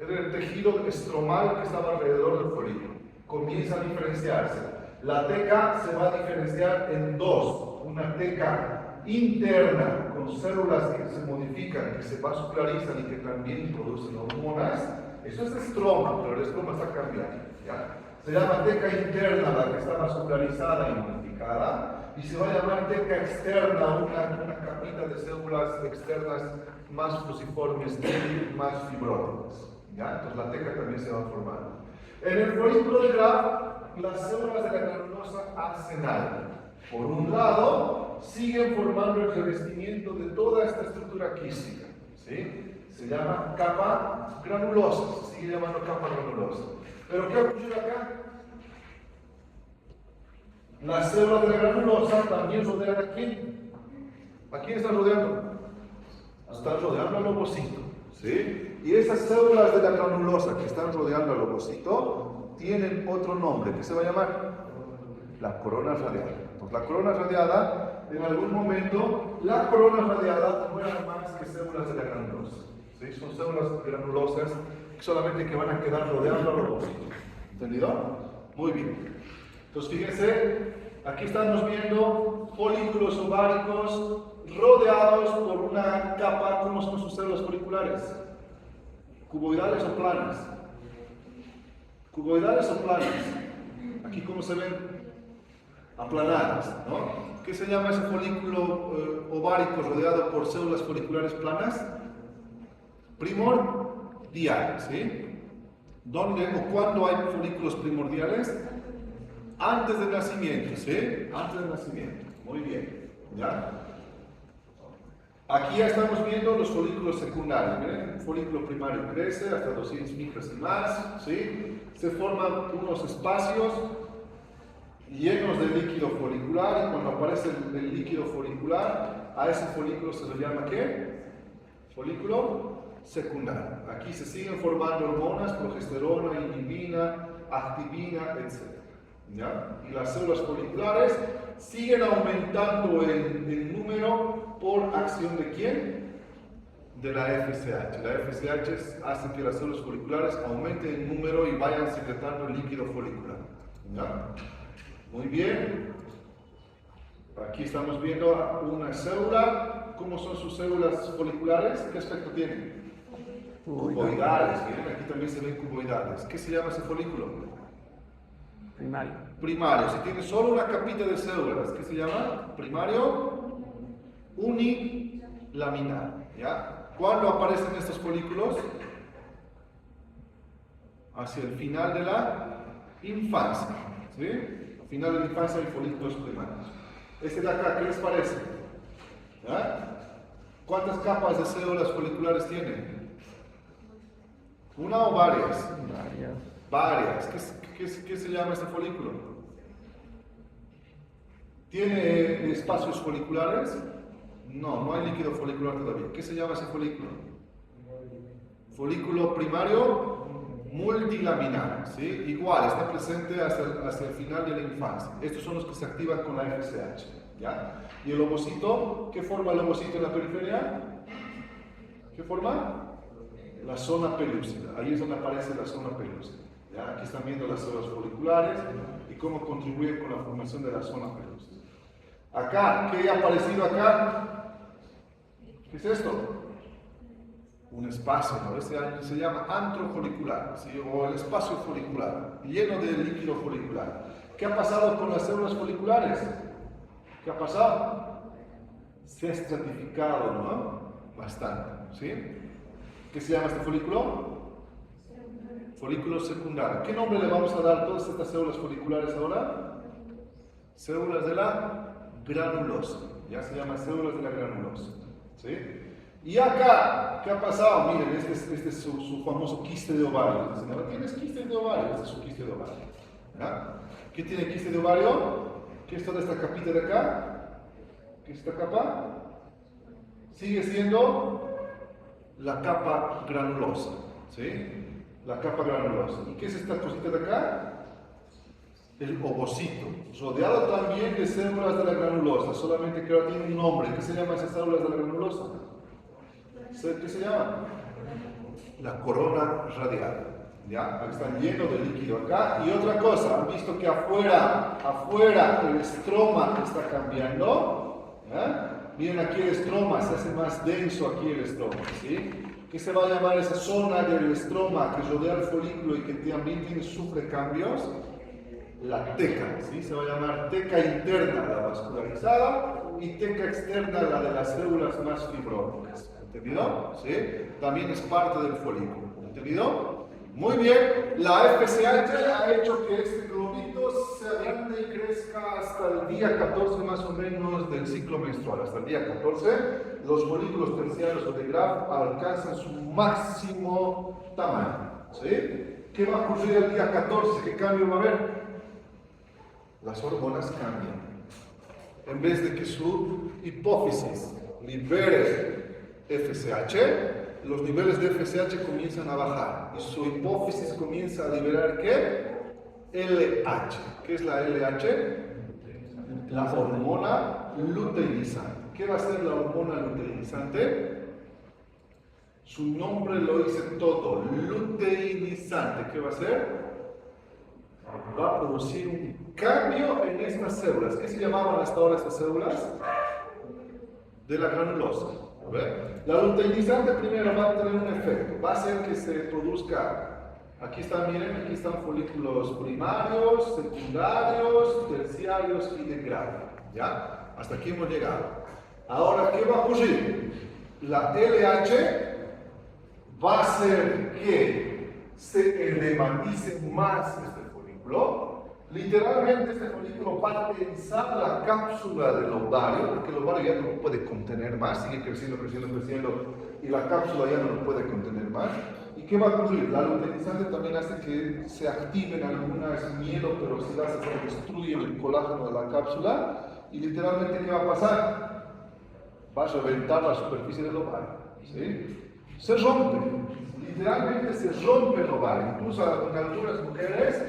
Era el tejido estromal que estaba alrededor del folículo. Comienza a diferenciarse. La teca se va a diferenciar en dos. Una teca interna con células que se modifican, que se vascularizan y que también producen hormonas. Eso es estroma, pero el estroma está cambiando, ¿ya? Se llama teca interna, la que está vascularizada y modificada, y se va a llamar teca externa, una capita de células externas más fusiformes y más fibróticas, ¿ya? Entonces la teca también se va formando. En el folículo de Graf, las células de la granulosa hacen algo. Por un lado, siguen formando el revestimiento de toda esta estructura quística, ¿sí? Se llama capa granulosa, se sigue llamando capa granulosa. ¿Pero qué ha ocurrido acá? Las células de la granulosa también rodean a quién. ¿A quién están rodeando? Están rodeando al ovocito, ¿sí? Y esas células de la granulosa que están rodeando al ovocito tienen otro nombre, que se va a llamar la corona radiada. Entonces, la corona radiada, en algún momento, la corona radiada no era más que células de la granulosa, ¿sí? Son células granulosas solamente que van a quedar rodeando al ovocito. ¿Entendido? Muy bien. Entonces, fíjense, aquí estamos viendo folículos ováricos rodeados por una capa. ¿Cómo son sus células foliculares? ¿Cuboidales o planas? ¿Cuboidales o planas? Aquí, ¿cómo se ven? Aplanadas, ¿no? ¿Qué se llama ese folículo ovárico rodeado por células foliculares planas? Primordial, ¿sí? ¿Dónde o cuándo hay folículos primordiales? Antes del nacimiento, ¿sí? Antes del nacimiento. Muy bien, ¿ya? Aquí ya estamos viendo los folículos secundarios. Miren, un folículo primario crece hasta 200 micras y más, ¿sí? Se forman unos espacios llenos de líquido folicular, y cuando aparece el líquido folicular, a ese folículo se le llama ¿qué? Folículo secundario. Aquí se siguen formando hormonas, progesterona, inhibina, activina, etc. ¿Ya? Y las células foliculares siguen aumentando en número por acción de ¿quién? De la FSH. La FSH hace que las células foliculares aumenten en número y vayan secretando el líquido folicular. ¿Ya? Muy bien. Aquí estamos viendo una célula. ¿Cómo son sus células foliculares? ¿Qué aspecto tienen? Cuboidales. Miren, aquí también se ven cuboidales. ¿Qué se llama ese folículo? Primario. Primario. Si tiene solo una capita de células, ¿qué se llama? Primario unilaminar. ¿Ya? ¿Cuándo aparecen estos folículos? Hacia el final de la infancia. ¿Sí? Al final de la infancia hay folículos primarios. Este de acá, ¿qué les parece? ¿Ya? ¿Cuántas capas de células foliculares tiene? ¿Una o varias? Varias. ¿Qué se llama este folículo? ¿Tiene espacios foliculares? No, no hay líquido folicular todavía. ¿Qué se llama ese folículo? Folículo primario multilaminar, ¿sí? Igual, está presente hacia el final de la infancia. Estos son los que se activan con la FSH, ¿ya? ¿Y el ovocito? ¿Qué forma el ovocito en la periferia? ¿Qué forma? La zona pelúcida. Ahí es donde aparece la zona pelúcida. ¿Ya? Aquí están viendo las células foliculares y cómo contribuyen con la formación de la zona pelúcida. Acá, ¿qué ha aparecido acá? ¿Qué es esto? Un espacio, ¿no? Este se llama antrofolicular, ¿sí? O el espacio folicular, lleno de líquido folicular. ¿Qué ha pasado con las células foliculares? ¿Qué ha pasado? Se ha estratificado, ¿no? Bastante, ¿sí? ¿Qué se llama este folículo? Folículo secundario. ¿Qué nombre le vamos a dar a todas estas células foliculares ahora? Células de la granulosa. Ya se llama células de la granulosa, ¿sí? Y acá, ¿qué ha pasado? Miren, este es su famoso quiste de ovario. Señora, ¿tienes quiste de ovario? Este es su quiste de ovario. ¿Ya? ¿Qué tiene quiste de ovario? ¿Qué es toda esta capita de acá? ¿Qué es esta capa? Sigue siendo la capa granulosa. ¿Sí? La capa granulosa. ¿Y qué es esta cosita de acá? El ovocito. Rodeado también de células de la granulosa, solamente que ahora tiene un nombre. ¿Qué se llama esas células de la granulosa? ¿Qué se llama? La corona radial. ¿Ya? Están llenos de líquido acá. Y otra cosa, han visto que afuera el estroma está cambiando. ¿Ya? Miren aquí el estroma, se hace más denso aquí el estroma. ¿Sí? ¿Qué se va a llamar esa zona del estroma que rodea el folículo y que también sufre cambios? La teca, ¿sí? Se va a llamar teca interna, la vascularizada, y teca externa, la de las células más fibróticas. ¿Entendido? ¿Sí? También es parte del folículo. ¿Entendido? Muy bien, la FSH ha hecho que este globito se agrande y crezca hasta el día 14 más o menos del ciclo menstrual. Hasta el día 14, los folículos terciarios o de Graf alcanzan su máximo tamaño. ¿Sí? ¿Qué va a ocurrir el día 14? ¿Qué cambio va a haber? Las hormonas cambian. En vez de que su hipófisis libere FSH, los niveles de FSH comienzan a bajar y su hipófisis comienza a liberar ¿qué? LH. ¿Qué es la LH? La hormona luteinizante. ¿Qué va a ser la hormona luteinizante? Su nombre lo dice todo, luteinizante. ¿Qué va a hacer? Va a producir un cambio en estas células. ¿Qué se llamaban hasta ahora estas células? De la granulosa. A ver. La luteinizante primero va a tener un efecto, va a hacer que se produzca, aquí están, miren, aquí están folículos primarios, secundarios, terciarios y de grado. ¿Ya? Hasta aquí hemos llegado. Ahora, ¿qué va a ocurrir? La LH va a hacer que se edematice más este folículo. Literalmente este folículo va a tensar la cápsula del ovario, porque el ovario ya no lo puede contener más, sigue creciendo, creciendo, creciendo, y la cápsula ya no lo puede contener más. ¿Y qué va a ocurrir? La luteinizante también hace que se activen algunas mieloperoxidasas que destruyen el colágeno de la cápsula, y literalmente, ¿qué va a pasar? Va a reventar la superficie del ovario, ¿sí? Se rompe, literalmente se rompe el ovario, incluso en algunas mujeres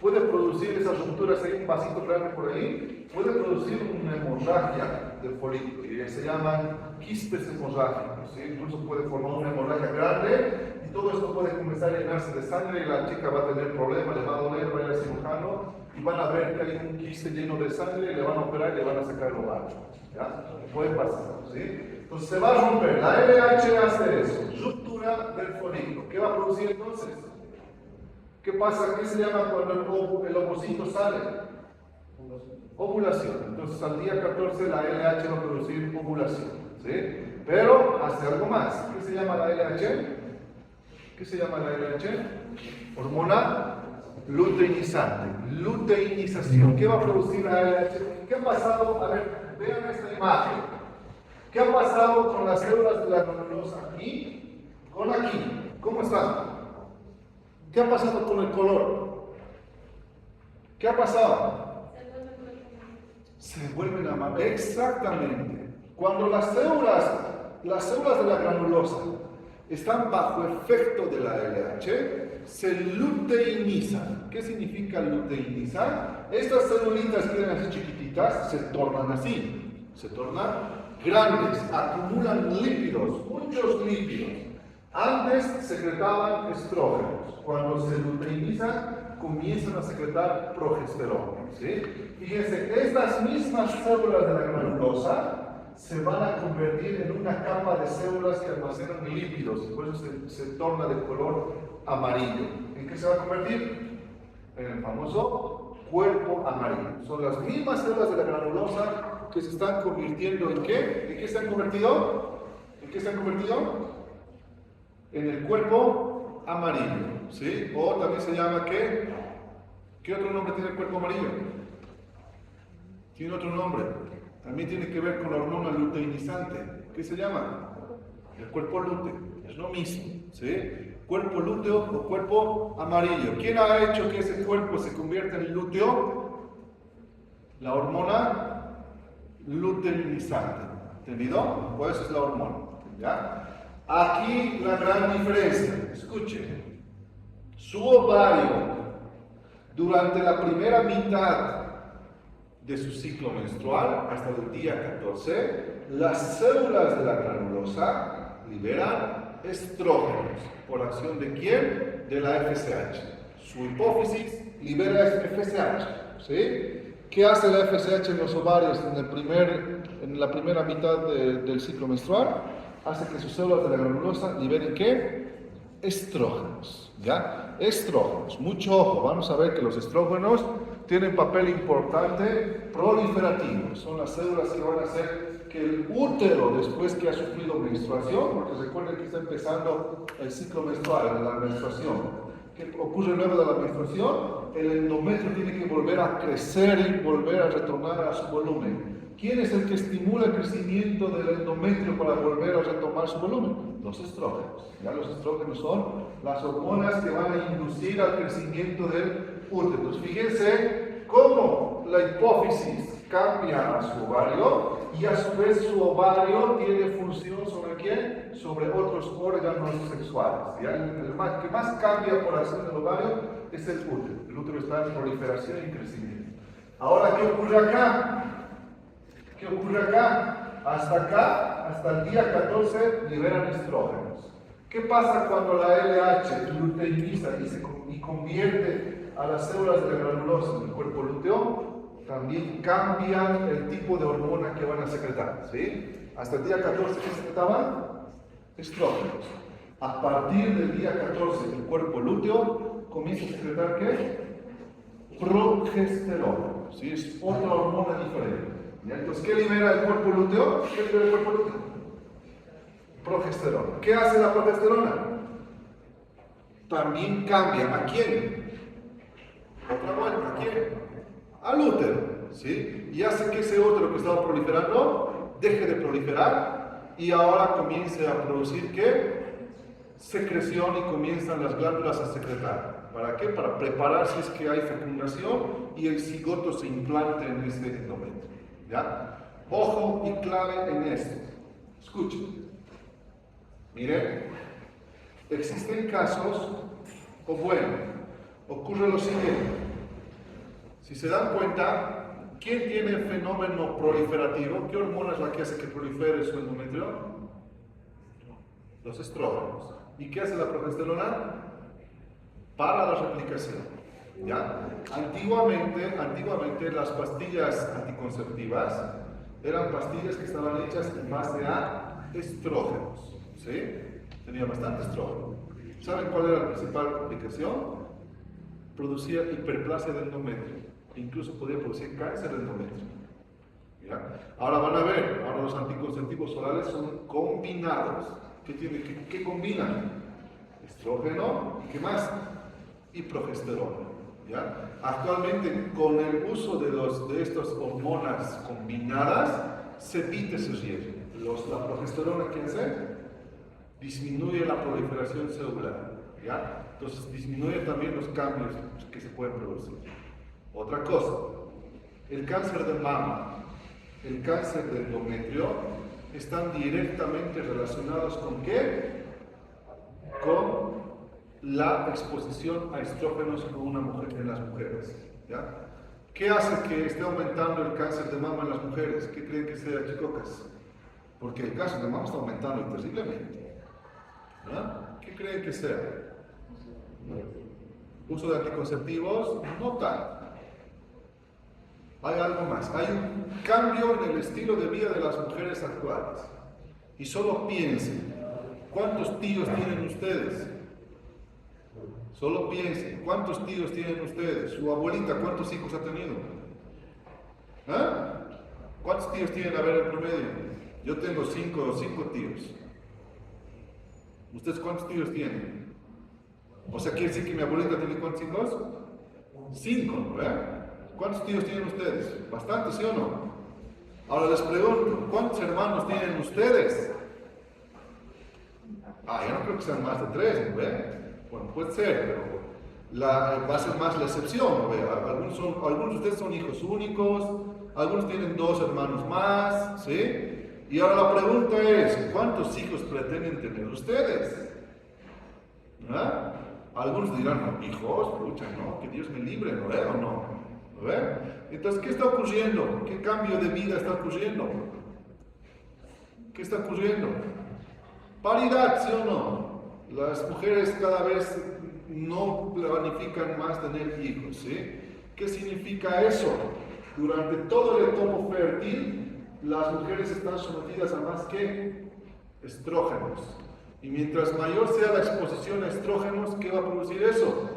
puede producir esas rupturas, hay un vasito grande por ahí, puede producir una hemorragia del folículo, y se llaman quistes hemorrágicos, ¿sí? Incluso puede formar una hemorragia grande, y todo esto puede comenzar a llenarse de sangre, y la chica va a tener problemas, le va a doler, va a ir al cirujano, y van a ver que hay un quiste lleno de sangre, y le van a operar y le van a sacar el ovario, ¿ya? Puede pasar, ¿sí? Entonces se va a romper, la LH hace eso, ruptura del folículo. ¿Qué va a producir entonces? ¿Qué pasa? ¿Qué se llama cuando el ovocito sale? Ovulación. Entonces al día 14 la LH va a producir ovulación, ¿sí? Pero hace algo más. ¿Qué se llama la LH? ¿Qué se llama la LH? Hormona luteinizante, luteinización. ¿Qué va a producir la LH? ¿Qué ha pasado? A ver, vean esta imagen. ¿Qué ha pasado con las células de la granulosa aquí? Con aquí. ¿Cómo están? ¿Qué ha pasado con el color? ¿Qué ha pasado? Se vuelven amarillas. Exactamente. Cuando las células de la granulosa están bajo efecto de la LH, se luteinizan. ¿Qué significa luteinizar? Estas celulitas que eran así chiquititas se tornan así. Se tornan grandes, acumulan lípidos, muchos lípidos. Antes secretaban estrógenos. Cuando se luteinizan, comienzan a secretar progesterona. ¿Sí? Fíjense, estas mismas células de la granulosa se van a convertir en una capa de células que almacenan lípidos, y por eso se torna de color amarillo. ¿En qué se va a convertir? En el famoso cuerpo amarillo. Son las mismas células de la granulosa que se están convirtiendo ¿en qué? ¿En qué se han convertido? ¿En qué se han convertido? En el cuerpo amarillo, ¿sí? O también se llama ¿qué? ¿Qué otro nombre tiene el cuerpo amarillo? Tiene otro nombre. También tiene que ver con la hormona luteinizante. ¿Qué se llama? El cuerpo lúteo. Es lo mismo, ¿sí? Cuerpo lúteo o cuerpo amarillo. ¿Quién ha hecho que ese cuerpo se convierta en lúteo? La hormona luteinizante. ¿Entendido? Pues esa es la hormona. ¿Ya? Aquí la gran diferencia. Escuchen. Su ovario, durante la primera mitad de su ciclo menstrual, hasta el día 14, las células de la granulosa liberan estrógenos. ¿Por acción de quién? De la FSH. Su hipófisis libera FSH. ¿Sí? ¿Qué hace la FSH en los ovarios en la primera mitad del ciclo menstrual? Hace que sus células de la granulosa liberen ¿qué? Estrógenos. ¿Ya? Estrógenos. Mucho ojo. Vamos a ver que los estrógenos tienen papel importante proliferativo. Son las células que van a hacer que el útero, después que ha sufrido menstruación, porque recuerden que está empezando el ciclo menstrual, la menstruación, ¿qué ocurre luego de la menstruación? El endometrio tiene que volver a crecer y volver a retornar a su volumen. ¿Quién es el que estimula el crecimiento del endometrio para volver a retomar su volumen? Los estrógenos. Ya los estrógenos son las hormonas que van a inducir al crecimiento del útero. Entonces, fíjense cómo la hipófisis cambia a su ovario y a su vez su ovario tiene función sobre quién? Sobre otros órganos sexuales. ¿Ya? El que más cambia por acción del ovario es el útero. El útero está en proliferación y crecimiento. Ahora, ¿qué ocurre acá? ¿Qué ocurre acá? Hasta el día 14 liberan estrógenos. ¿Qué pasa cuando la LH luteiniza y convierte a las células de la granulosa en el cuerpo lúteo? También cambian el tipo de hormona que van a secretar, ¿sí? Hasta el día 14, ¿qué secretaban? Estrógenos. A partir del día 14, el cuerpo lúteo comienza a secretar, ¿qué? Progesterona, ¿sí? Es otra hormona diferente. ¿Ya? Entonces, ¿qué libera el cuerpo lúteo? ¿Qué libera el cuerpo lúteo? Progesterona. ¿Qué hace la progesterona? También cambia. ¿A quién? Otra vuelta, ¿a quién? Al útero, ¿sí? Y hace que ese útero que estaba proliferando deje de proliferar y ahora comience a producir ¿qué? Secreción y comienzan las glándulas a secretar. ¿Para qué? Para preparar si es que hay fecundación y el cigoto se implante en ese endometrio. ¿Ya? Ojo y clave en esto. Escuchen. Miren, existen casos, o bueno, ocurre lo siguiente. Si se dan cuenta, ¿quién tiene el fenómeno proliferativo? ¿Qué hormona es la que hace que prolifere su endometrio? Los estrógenos. ¿Y qué hace la progesterona? Para la replicación. ¿Ya? Antiguamente las pastillas anticonceptivas eran pastillas que estaban hechas en base a estrógenos. ¿Sí? Tenía bastante estrógeno. ¿Saben cuál era la principal complicación? Producía hiperplasia del endometrio. Incluso podía producir cáncer del endometrio. ¿Ya? Ahora van a ver, ahora los anticonceptivos orales son combinados. ¿Qué combinan? Estrógeno, ¿y qué más? Y progesterona. ¿Ya? Actualmente, con el uso de estas hormonas combinadas, se evita ese riesgo. La progesterona, ¿qué hace? Disminuye la proliferación celular. ¿Ya? Entonces, disminuye también los cambios que se pueden producir. Otra cosa, el cáncer de mama, el cáncer de endometrio están directamente relacionados ¿con qué? Con la exposición a estrógenos en las mujeres. ¿Ya? ¿Qué hace que esté aumentando el cáncer de mama en las mujeres? ¿Qué creen que sea, chicocas? Porque el cáncer de mama está aumentando terriblemente. ¿Ya? ¿Qué creen que sea? ¿Uso de anticonceptivos? No tanto. Hay algo más, hay un cambio en el estilo de vida de las mujeres actuales. Y solo piensen, ¿cuántos tíos tienen ustedes? Solo piensen, ¿cuántos tíos tienen ustedes? Su abuelita, ¿cuántos hijos ha tenido? ¿Ah? ¿Cuántos tíos tienen a ver el promedio? Yo tengo cinco tíos. ¿Ustedes cuántos tíos tienen? O sea, ¿quiere decir que mi abuelita tiene cuántos hijos? 5, ¿verdad? ¿Cuántos tíos tienen ustedes? ¿Bastantes, sí o no? Ahora les pregunto, ¿cuántos hermanos tienen ustedes? Yo no creo que sean más de 3, ¿no? Bueno, puede ser, pero va a ser más la excepción, ¿no? Algunos de ustedes son hijos únicos, algunos tienen 2 hermanos más, ¿sí? Y ahora la pregunta es, ¿cuántos hijos pretenden tener ustedes? ¿Ah? Algunos dirán, no, hijos, pucha, no, que Dios me libre, ¿no? ¿O no? Entonces, ¿qué está ocurriendo? ¿Qué cambio de vida está ocurriendo? ¿Qué está ocurriendo? Paridad, ¿sí o no? Las mujeres cada vez no planifican más tener hijos, ¿sí? ¿Qué significa eso? Durante todo el etopo fértil, las mujeres están sometidas a más que estrógenos. Y mientras mayor sea la exposición a estrógenos, ¿qué va a producir eso?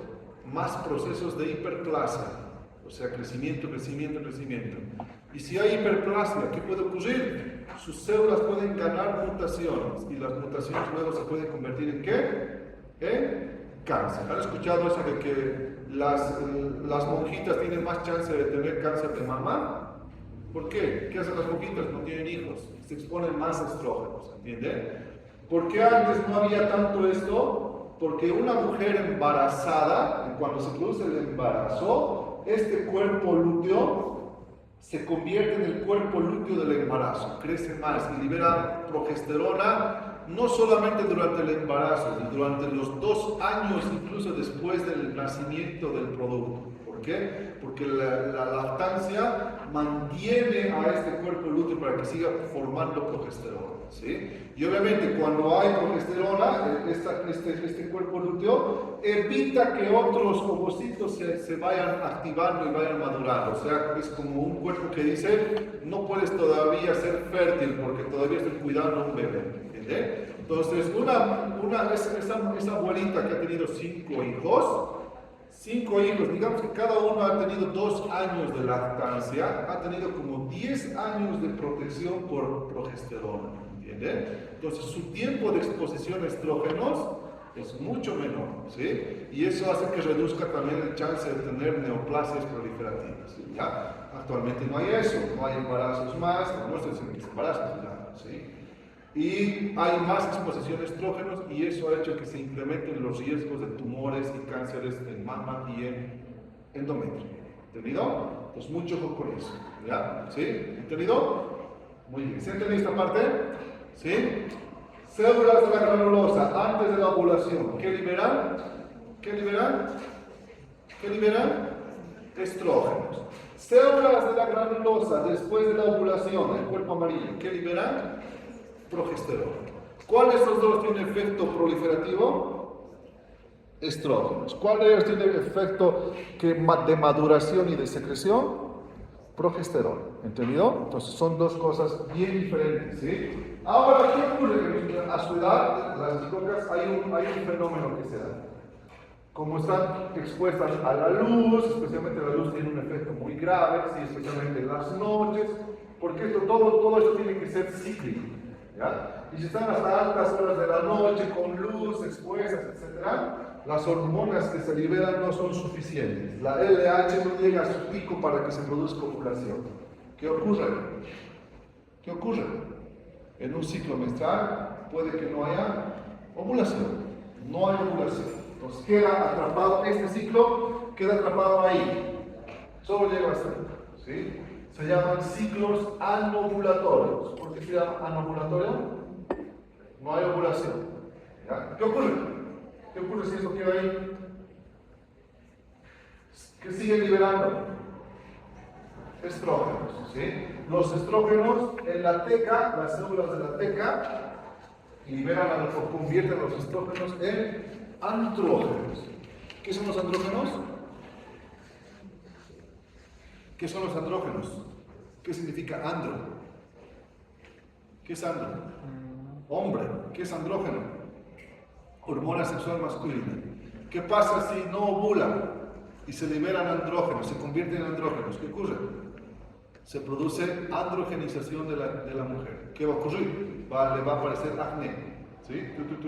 Más procesos de hiperplasia. O sea, crecimiento. Y si hay hiperplasia, ¿qué puede ocurrir? Sus células pueden ganar mutaciones y las mutaciones luego se pueden convertir ¿en qué? En cáncer. ¿Han escuchado eso de que las monjitas tienen más chance de tener cáncer de mama? ¿Por qué? ¿Qué hacen las monjitas? No tienen hijos, se exponen más a estrógenos, ¿entienden? ¿Por qué antes no había tanto esto? Porque una mujer embarazada, cuando se produce el embarazo, este cuerpo lúteo se convierte en el cuerpo lúteo del embarazo, crece más y libera progesterona no solamente durante el embarazo, sino durante los 2 años incluso después del nacimiento del producto. ¿Por qué? Porque la lactancia mantiene a este cuerpo lúteo para que siga formando progesterona, ¿sí? Y obviamente cuando hay progesterona, este cuerpo lúteo evita que otros ovocitos se vayan activando y vayan madurando. O sea, es como un cuerpo que dice, no puedes todavía ser fértil porque todavía estoy cuidando a un bebé. ¿Entiendes? Entonces, esa abuelita que ha tenido 5 hijos, digamos que cada uno ha tenido 2 años de lactancia, ha tenido como 10 años de protección por progesterona, ¿entiendes? Entonces su tiempo de exposición a estrógenos es mucho menor, ¿sí? Y eso hace que reduzca también el chance de tener neoplasias proliferativas, ¿ya? Actualmente no hay eso, no hay embarazos más, no estoy diciendo que se embarazan, ¿sí? Y hay más exposición a estrógenos y eso ha hecho que se incrementen los riesgos de tumores y cánceres en mama y en endometrio. ¿Entendido? Pues mucho ojo con eso. ¿Ya? ¿Sí? ¿Entendido? Muy bien. ¿Se entendió esta parte? ¿Sí? Células de la granulosa antes de la ovulación. ¿Qué liberan? ¿Qué liberan? ¿Qué liberan? Estrógenos. Células de la granulosa después de la ovulación, el cuerpo amarillo. ¿Qué liberan? Progesterona. ¿Cuál de estos dos tiene efecto proliferativo? Estrógenos. ¿Cuál de ellos tiene efecto de maduración y de secreción? Progesterona. ¿Entendido? Entonces son dos cosas bien diferentes, ¿sí? Ahora, ¿qué ocurre? A su edad, las chicas, hay un fenómeno que se da. Como están expuestas a la luz, especialmente la luz tiene un efecto muy grave, ¿sí? Especialmente en las noches, porque todo esto tiene que ser cíclico. ¿Ya? Y si están hasta altas horas de la noche con luz, expuestas, etc., las hormonas que se liberan no son suficientes. La LH no llega a su pico para que se produzca ovulación. ¿Qué ocurre? ¿Qué ocurre? En un ciclo menstrual puede que no haya ovulación. No hay ovulación. Entonces queda atrapado, este ciclo queda atrapado ahí. Solo llega hasta ahí. ¿Sí? Se llaman ciclos anovulatorios. ¿Por qué se llama anovulatorio? No hay ovulación. ¿Ya? ¿Qué ocurre? ¿Qué ocurre si esto queda ahí? ¿Qué sigue liberando? Estrógenos. ¿Sí? Los estrógenos en la teca, las células de la teca, liberan o convierten los estrógenos en andrógenos. ¿Qué son los andrógenos? ¿Qué son los andrógenos? ¿Qué significa andro? ¿Qué es andro? Hombre. ¿Qué es andrógeno? Hormona sexual masculina. ¿Qué pasa si no ovula y se liberan andrógenos, se convierten en andrógenos? ¿Qué ocurre? Se produce androgenización de la mujer. ¿Qué va a ocurrir? Le va a aparecer acné. ¿Sí?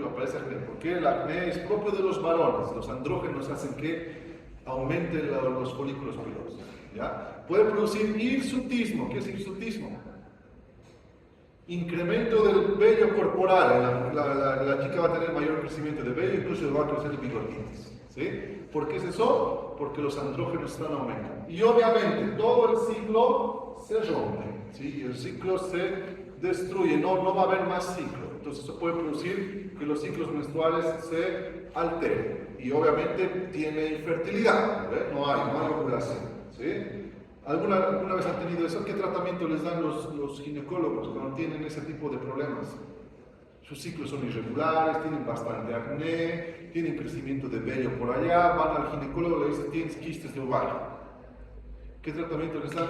Aparece acné. Porque el acné es propio de los varones. Los andrógenos hacen que aumenten los folículos pilosos. ¿Ya? Puede producir hirsutismo. ¿Qué es hirsutismo? Incremento del vello corporal. La chica va a tener mayor crecimiento de vello, incluso va a crecer bigotitis. ¿Sí? ¿Por qué es eso? Porque los andrógenos están aumentando. Y obviamente todo el ciclo se rompe. ¿Sí? El ciclo se destruye, no va a haber más ciclo. Entonces eso puede producir que los ciclos menstruales se alteren. Y obviamente tiene infertilidad. No hay ovulación. ¿Sí? ¿Alguna vez han tenido eso? ¿Qué tratamiento les dan los ginecólogos cuando tienen ese tipo de problemas? Sus ciclos son irregulares, tienen bastante acné, tienen crecimiento de vello por allá, van al ginecólogo y le dicen, tienes quistes de ovario. ¿Qué tratamiento les dan?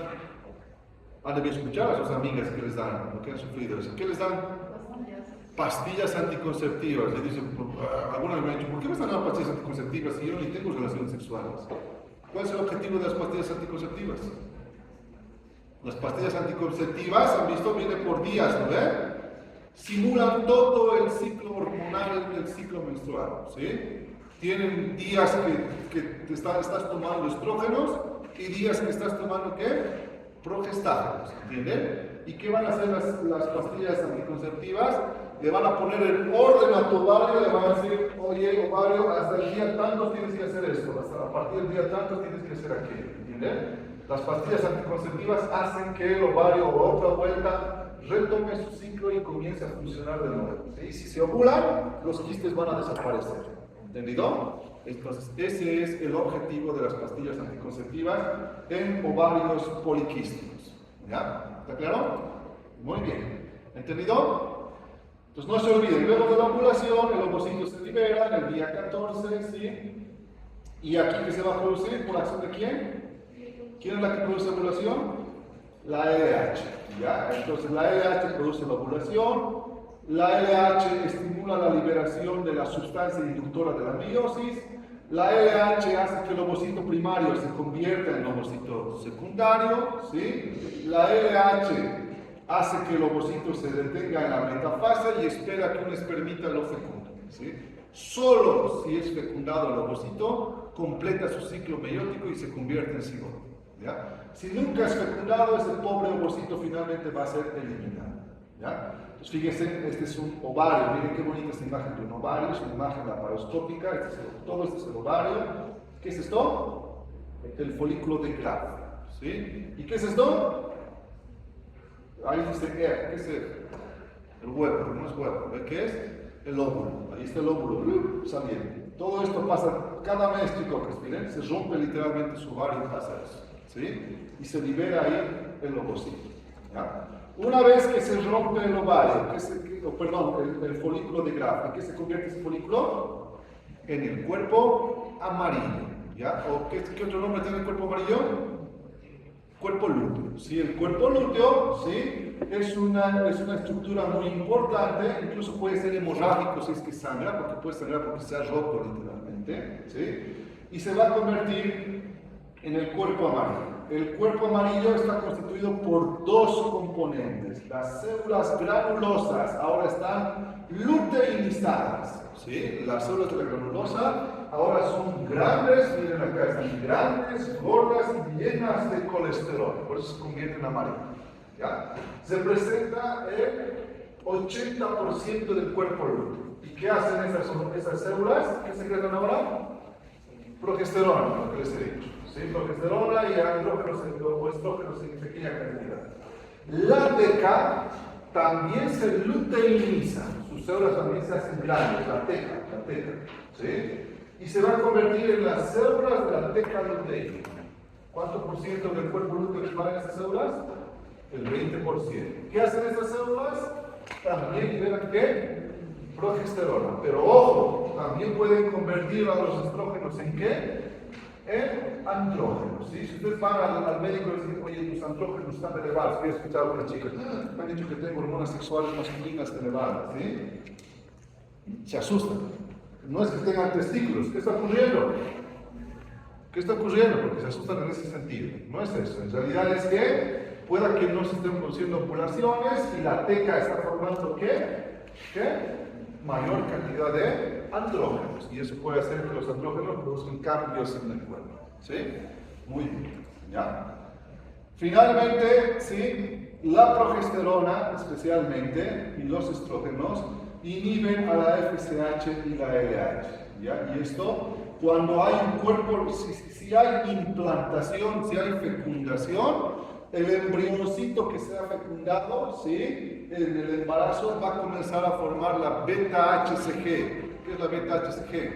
Han de escuchar a sus amigas que les dan, lo que han sufrido eso. ¿Qué les dan? Pastillas anticonceptivas. Le dicen, alguna vez me han dicho, ¿por qué me están dando pastillas anticonceptivas si yo ni tengo relaciones sexuales? ¿Cuál es el objetivo de las pastillas anticonceptivas? Las pastillas anticonceptivas, han visto, vienen por días, ¿no ven? Simulan todo el ciclo hormonal del ciclo menstrual, ¿sí? Tienen días que estás tomando estrógenos y días que estás tomando, ¿qué? Progestágenos, ¿entienden? ¿Y qué van a hacer las pastillas anticonceptivas? Le van a poner el orden a tu ovario, le van a decir, oye, ovario, hasta el día tanto tienes que hacer esto, hasta a partir del día tanto tienes que hacer aquello, ¿entienden? Las pastillas anticonceptivas hacen que el ovario o otra vuelta retome su ciclo y comience a funcionar de nuevo. ¿Sí? Si se ovulan, los quistes van a desaparecer. ¿Entendido? Entonces, ese es el objetivo de las pastillas anticonceptivas en ovarios poliquísticos. ¿Ya? ¿Está claro? Muy bien. ¿Entendido? Entonces, no se olviden, luego de la ovulación, el ovocito se libera en el día 14, ¿sí? Y aquí que se va a producir, ¿por acción de quién? ¿Quién es la que produce ovulación? La LH. ¿Ya? Entonces, la LH produce la ovulación. La LH estimula la liberación de la sustancia inductora de la meiosis. La LH hace que el ovocito primario se convierta en ovocito secundario, ¿sí? La LH hace que el ovocito se detenga en la metafase y espera que un espermita lo fecunde, ¿sí? Solo si es fecundado el ovocito, completa su ciclo meiótico y se convierte en cigoto, ¿ya? Si nunca es fecundado, ese pobre ovocito finalmente va a ser eliminado, ¿ya? Entonces, fíjense, este es un ovario. Miren qué bonita esta imagen de un ovario. Es una imagen laparoscópica. Todo esto es el ovario. ¿Qué es esto? El folículo de Graf, ¿sí? ¿Y qué es esto? Ahí dice ¿qué es el huevo? Pero no es huevo. ¿Qué es? El óvulo. Ahí está el óvulo saliendo. Todo esto pasa cada mes, chicos. Miren, se rompe literalmente su ovario y pasa eso, ¿sí? Y se libera ahí el ovocito, ¿ya? Una vez que se rompe el ovario, el folículo de Graf, ¿en qué se convierte ese folículo? En el cuerpo amarillo, ¿ya? ¿O qué otro nombre tiene el cuerpo amarillo? Cuerpo lúteo, ¿sí? El cuerpo lúteo, ¿sí? Es una estructura muy importante, incluso puede ser hemorrágico si es que sangra, porque puede sangrar porque se ha roto literalmente, ¿sí? Y se va a convertir en el cuerpo amarillo. El cuerpo amarillo está constituido por dos componentes. Las células granulosas ahora están luteinizadas, ¿sí? Las células de la granulosa ahora son grandes, miren acá, están grandes, gordas y llenas de colesterol, por eso se convierten en amarillo, ¿ya? Se presenta el 80% del cuerpo lúteo. ¿Y qué hacen esas células? ¿Qué secretan ahora? Progesterona, lo que les he dicho. ¿Sí? Progesterona y andrógenos o estrógenos en pequeña cantidad. La teca también se luteiniza, sus células también se hacen grandes, la teca, ¿sí? Y se va a convertir en las células de la teca luteína. ¿Cuánto por ciento del cuerpo lúteo equivalen esas células? El 20%. ¿Qué hacen estas células? También liberan ¿qué? Progesterona. Pero ojo, también pueden convertir a los estrógenos ¿en qué? En andrógenos, ¿sí? Si ustedes van al médico y dicen, oye, tus andrógenos están elevados, he escuchado a algunas chicas, me han dicho que tengo hormonas sexuales masculinas elevadas, ¿sí? Se asustan. No es que tengan testículos, ¿qué está ocurriendo? ¿Qué está ocurriendo? Porque se asustan en ese sentido. No es eso, en realidad es que pueda que no se estén produciendo ovulaciones y la teca está formando ¿qué? Mayor cantidad de andrógenos, y eso puede hacer que los andrógenos produzcan cambios en el cuerpo, ¿sí? Muy bien, ¿ya? Finalmente, ¿sí? La progesterona, especialmente, y los estrógenos, inhiben a la FSH y la LH, ¿ya? Y esto, cuando hay un cuerpo, si hay implantación, si hay fecundación, el embrioncito que sea fecundado, ¿sí? En el embarazo va a comenzar a formar la beta-HCG. ¿Qué es la beta-HCG?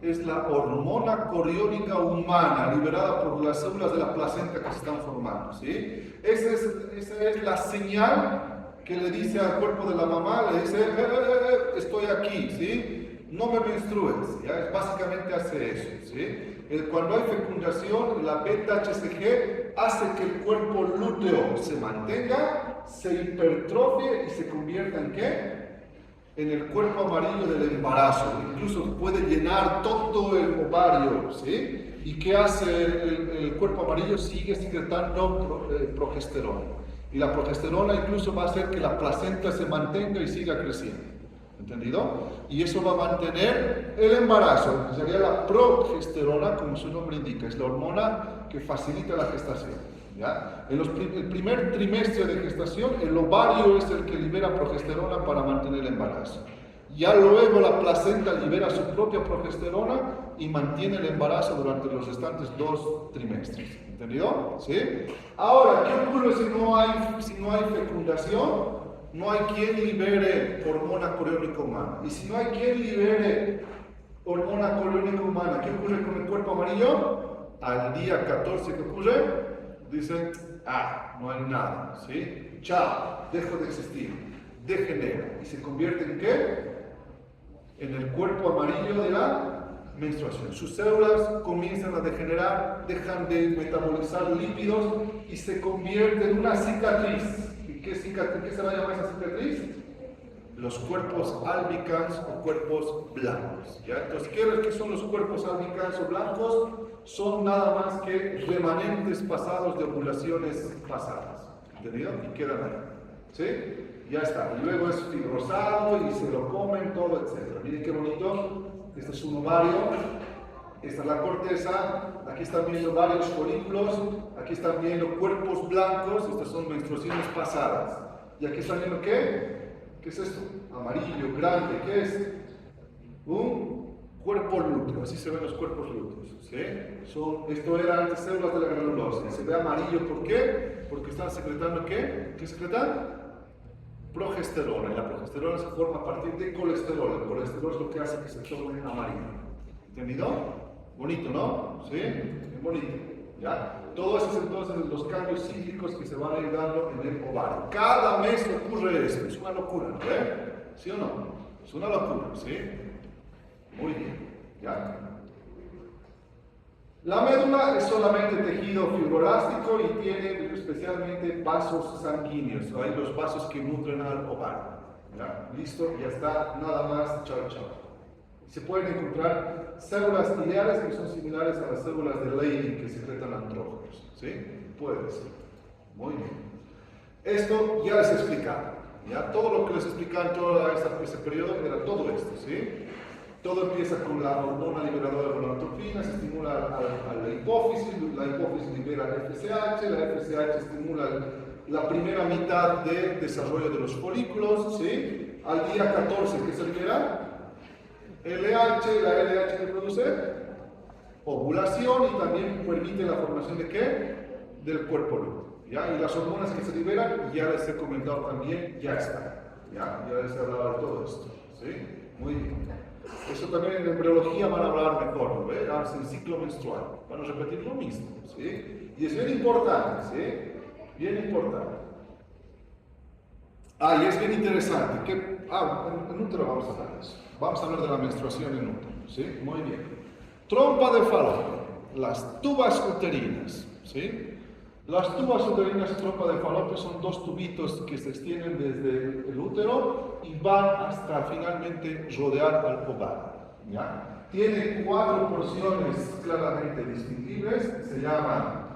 Es la hormona coriónica humana liberada por las células de la placenta que se están formando, ¿sí? Esa es la señal que le dice al cuerpo de la mamá, le dice, estoy aquí, ¿sí? No me menstrues, ¿ya? Básicamente hace eso, ¿sí? Cuando hay fecundación, la beta-HCG hace que el cuerpo lúteo se mantenga, se hipertrofie y se convierta ¿en qué? En el cuerpo amarillo del embarazo. Incluso puede llenar todo el ovario, ¿sí? ¿Y qué hace el cuerpo amarillo? Sigue secretando progesterona. Y la progesterona incluso va a hacer que la placenta se mantenga y siga creciendo. ¿Entendido? Y eso va a mantener el embarazo. Sería la progesterona, como su nombre indica, es la hormona que facilita la gestación, ¿ya? En el primer trimestre de gestación, el ovario es el que libera progesterona para mantener el embarazo. Ya luego la placenta libera su propia progesterona y mantiene el embarazo durante los restantes 2 trimestres. ¿Entendido? ¿Sí? Ahora, ¿qué ocurre si no hay fecundación? No hay quien libere hormona coriónica humana. Y si no hay quien libere hormona coriónica humana, ¿qué ocurre con el cuerpo amarillo? Al día 14, ¿qué ocurre? Dicen, no hay nada, ¿sí? Chao, dejo de existir, degenera. ¿Y se convierte en qué? En el cuerpo amarillo de la menstruación. Sus células comienzan a degenerar, dejan de metabolizar lípidos y se convierte en una cicatriz. ¿Y qué se va a llamar esa cicatriz? Los cuerpos albicans o cuerpos blancos. ¿Ya? Entonces, ¿qué son los cuerpos albicans o blancos? Son nada más que remanentes pasados de ovulaciones pasadas. ¿Entendido? Y quedan ahí. ¿Sí? Ya está. Y luego es fibrosado y se lo comen, todo, etc. Miren qué bonito. Este es un ovario. Esta es la corteza. Aquí están viendo varios folículos. Aquí están viendo cuerpos blancos. Estas son menstruaciones pasadas. Y aquí están viendo ¿qué? ¿Qué es esto? Amarillo, grande. ¿Qué es? Un cuerpo lúteo. Así se ven los cuerpos lúteos. ¿Sí? Esto era antes células de la granulosa. Se ve amarillo. ¿Por qué? Porque están secretando ¿qué? ¿Qué secretan? Progesterona. Y la progesterona se forma a partir de colesterol. El colesterol es lo que hace que se torne amarillo. ¿Entendido? Bonito, ¿no? ¿Sí? Es bonito. ¿Ya? Todos esos entonces los cambios cíclicos que se van a ir dando en el ovario. Cada mes ocurre esto. Es una locura, ¿no? ¿Sí o no? Es una locura, ¿sí? Muy bien. ¿Ya? La médula es solamente tejido fibroelástico y tiene especialmente vasos sanguíneos. Hay los vasos que nutren al ovario. ¿Ya? Listo, ya está, nada más, chao, chao. Se pueden encontrar células ileales que son similares a las células de Leydig que secretan andrógenos. ¿Sí? Puede ser. Muy bien. Esto ya les he explicado. ¿Ya? Todo lo que les explicaba en todo ese periodo era todo esto. ¿Sí? Todo empieza con la hormona liberadora de gonadotropina, se estimula a la hipófisis libera FSH, la FSH estimula la primera mitad de desarrollo de los folículos, ¿sí? Al día 14, ¿qué se libera? LH, la LH que produce ovulación y también permite la formación de ¿qué? Del cuerpo lúteo. ¿Ya? Y las hormonas que se liberan, ya les he comentado también, ya están. Ya les he hablado de todo esto. ¿Sí? Muy bien. Eso también en embriología van a hablar mejor, ¿no? Hacen ciclo menstrual. Van a repetir lo mismo. ¿Sí? Y es bien importante, ¿sí? Bien importante. Y es bien interesante. En útero vamos a hablar de eso. Vamos a hablar de la menstruación en útero, ¿sí? Muy bien. Trompa de falopio, las tubas uterinas, ¿sí? Las tubas uterinas y trompa de falopio son 2 tubitos que se extienden desde el útero y van hasta finalmente rodear al ovario, ¿ya? Tiene 4 porciones claramente distinguibles, que se llaman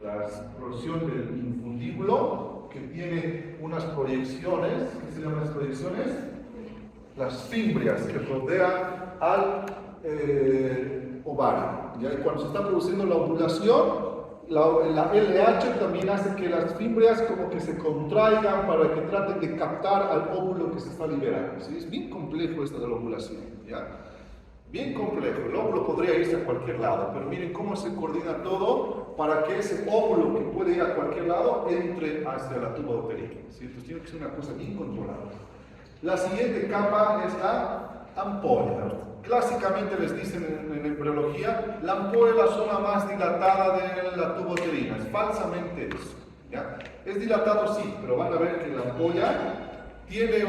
la porción del infundíbulo, que tiene unas proyecciones. ¿Qué se llaman las proyecciones? Las fimbrias que rodean al ovario. ¿Ya? Y cuando se está produciendo la ovulación, la LH también hace que las fimbrias como que se contraigan para que traten de captar al óvulo que se está liberando. ¿Sí? Es bien complejo esto de la ovulación. ¿Ya? Bien complejo. El óvulo podría irse a cualquier lado, pero miren cómo se coordina todo para que ese óvulo que puede ir a cualquier lado entre hacia la tuba uterina. ¿Sí? Entonces tiene que ser una cosa bien controlada. La siguiente capa es la ampolla. Clásicamente les dicen en embriología, la ampolla es la zona más dilatada de la tuba uterina. Es falsamente eso. ¿Ya? Es dilatado sí, pero van a ver que la ampolla tiene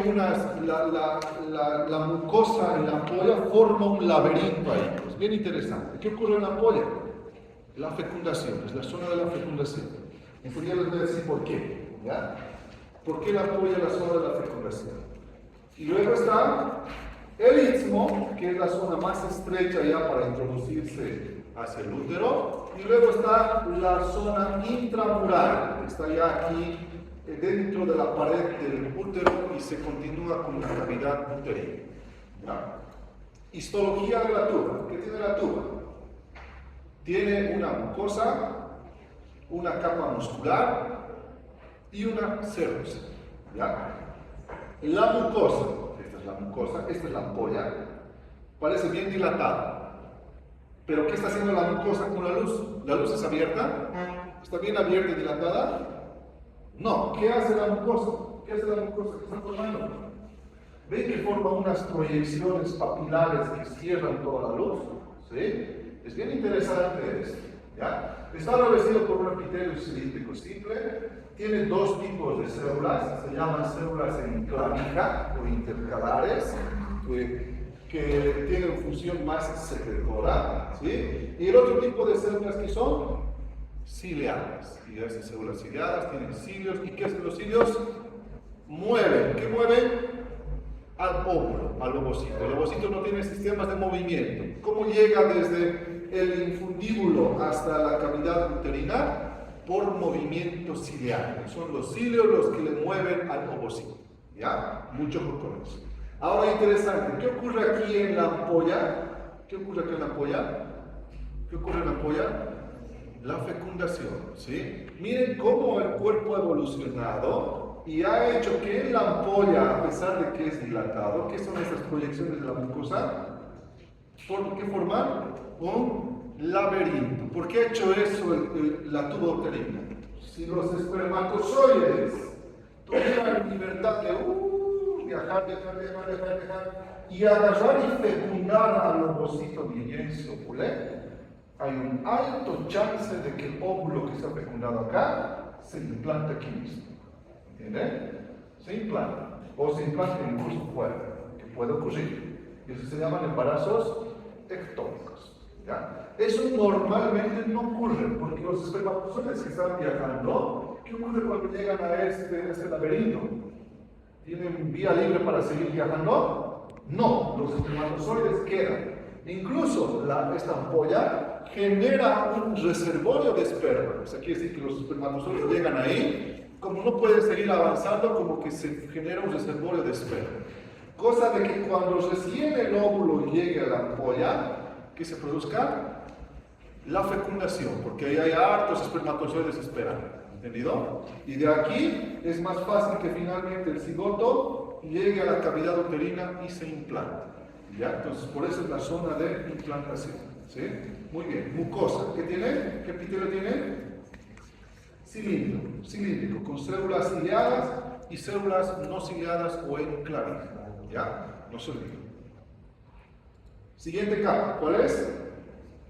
la mucosa en la ampolla forma un laberinto ahí. Es bien interesante. ¿Qué ocurre en la ampolla? La fecundación, es la zona de la fecundación. Entonces ya les voy a decir por qué. ¿Ya? ¿Por qué la ampolla es la zona de la fecundación? Y luego está el istmo, que es la zona más estrecha ya para introducirse hacia el útero. Y luego está la zona intramural, que está ya aquí dentro de la pared del útero y se continúa con la cavidad uterina. ¿Ya? Histología de la tuba. ¿Qué tiene la tuba? Tiene una mucosa, una capa muscular y una cerosa. ¿Ya? La mucosa, esta es la mucosa, esta es la ampolla, parece bien dilatada. Pero ¿qué está haciendo la mucosa con la luz? ¿La luz es abierta? ¿Está bien abierta y dilatada? No. ¿Qué hace la mucosa? ¿Qué hace la mucosa? ¿Qué está formando? ¿Ven que forma unas proyecciones papilares que cierran toda la luz? ¿Sí? Es bien interesante esto. ¿Ya? Está revestido por un epitelio cilíndrico simple, tiene dos tipos de células, se llaman células en clavija o intercalares, que tienen función más secretora, ¿sí? Y el otro tipo de células que son ciliadas, y esas células ciliadas tienen cilios, ¿y qué hacen los cilios? Mueven, ¿qué mueven? Al óvulo, al ovocito. El ovocito no tiene sistemas de movimiento. ¿Cómo llega desde el infundíbulo hasta la cavidad uterina? Por movimiento ciliar. Son los cilios los que le mueven al ovocito. ¿Ya? Mucho con eso. Ahora interesante, ¿qué ocurre aquí en la ampolla? ¿Qué ocurre aquí en la ampolla? ¿Qué ocurre en la ampolla? La fecundación, ¿sí? Miren cómo el cuerpo ha evolucionado y ha hecho que en la ampolla, a pesar de que es dilatado, ¿qué son estas proyecciones de la mucosa? ¿Por qué forman? Un laberinto. ¿Por qué ha hecho eso la tuba uterina? Si los espermatozoides tuvieran libertad de viajar, y agarrar y fecundar al ovocito vienense opulé, hay un alto chance de que el óvulo que está fecundado acá se implante aquí mismo. ¿Entienden? Se implanta. O se implanta incluso fuera, que puede ocurrir. Y eso se llaman embarazos ectópicos. ¿Ya? Eso normalmente no ocurre, porque los espermatozoides que están viajando, ¿qué ocurre cuando llegan a este laberinto? ¿Tienen vía libre para seguir viajando? No, los espermatozoides quedan. Incluso esta ampolla genera un reservorio de esperma. O sea, quiere decir que los espermatozoides llegan ahí, como no pueden seguir avanzando, como que se genera un reservorio de esperma. Cosa de que cuando recién el óvulo llegue a la ampolla, que se produzca la fecundación, porque ahí hay hartos espermatozoides esperando. ¿Entendido? Y de aquí es más fácil que finalmente el cigoto llegue a la cavidad uterina y se implante. ¿Ya? Entonces, por eso es la zona de implantación. ¿Sí? Muy bien. Mucosa. ¿Qué tiene? ¿Qué epitelio tiene? Cilíndrico, con células ciliadas y células no ciliadas o en clavija. ¿Ya? No se olviden. Siguiente capa. ¿Cuál es?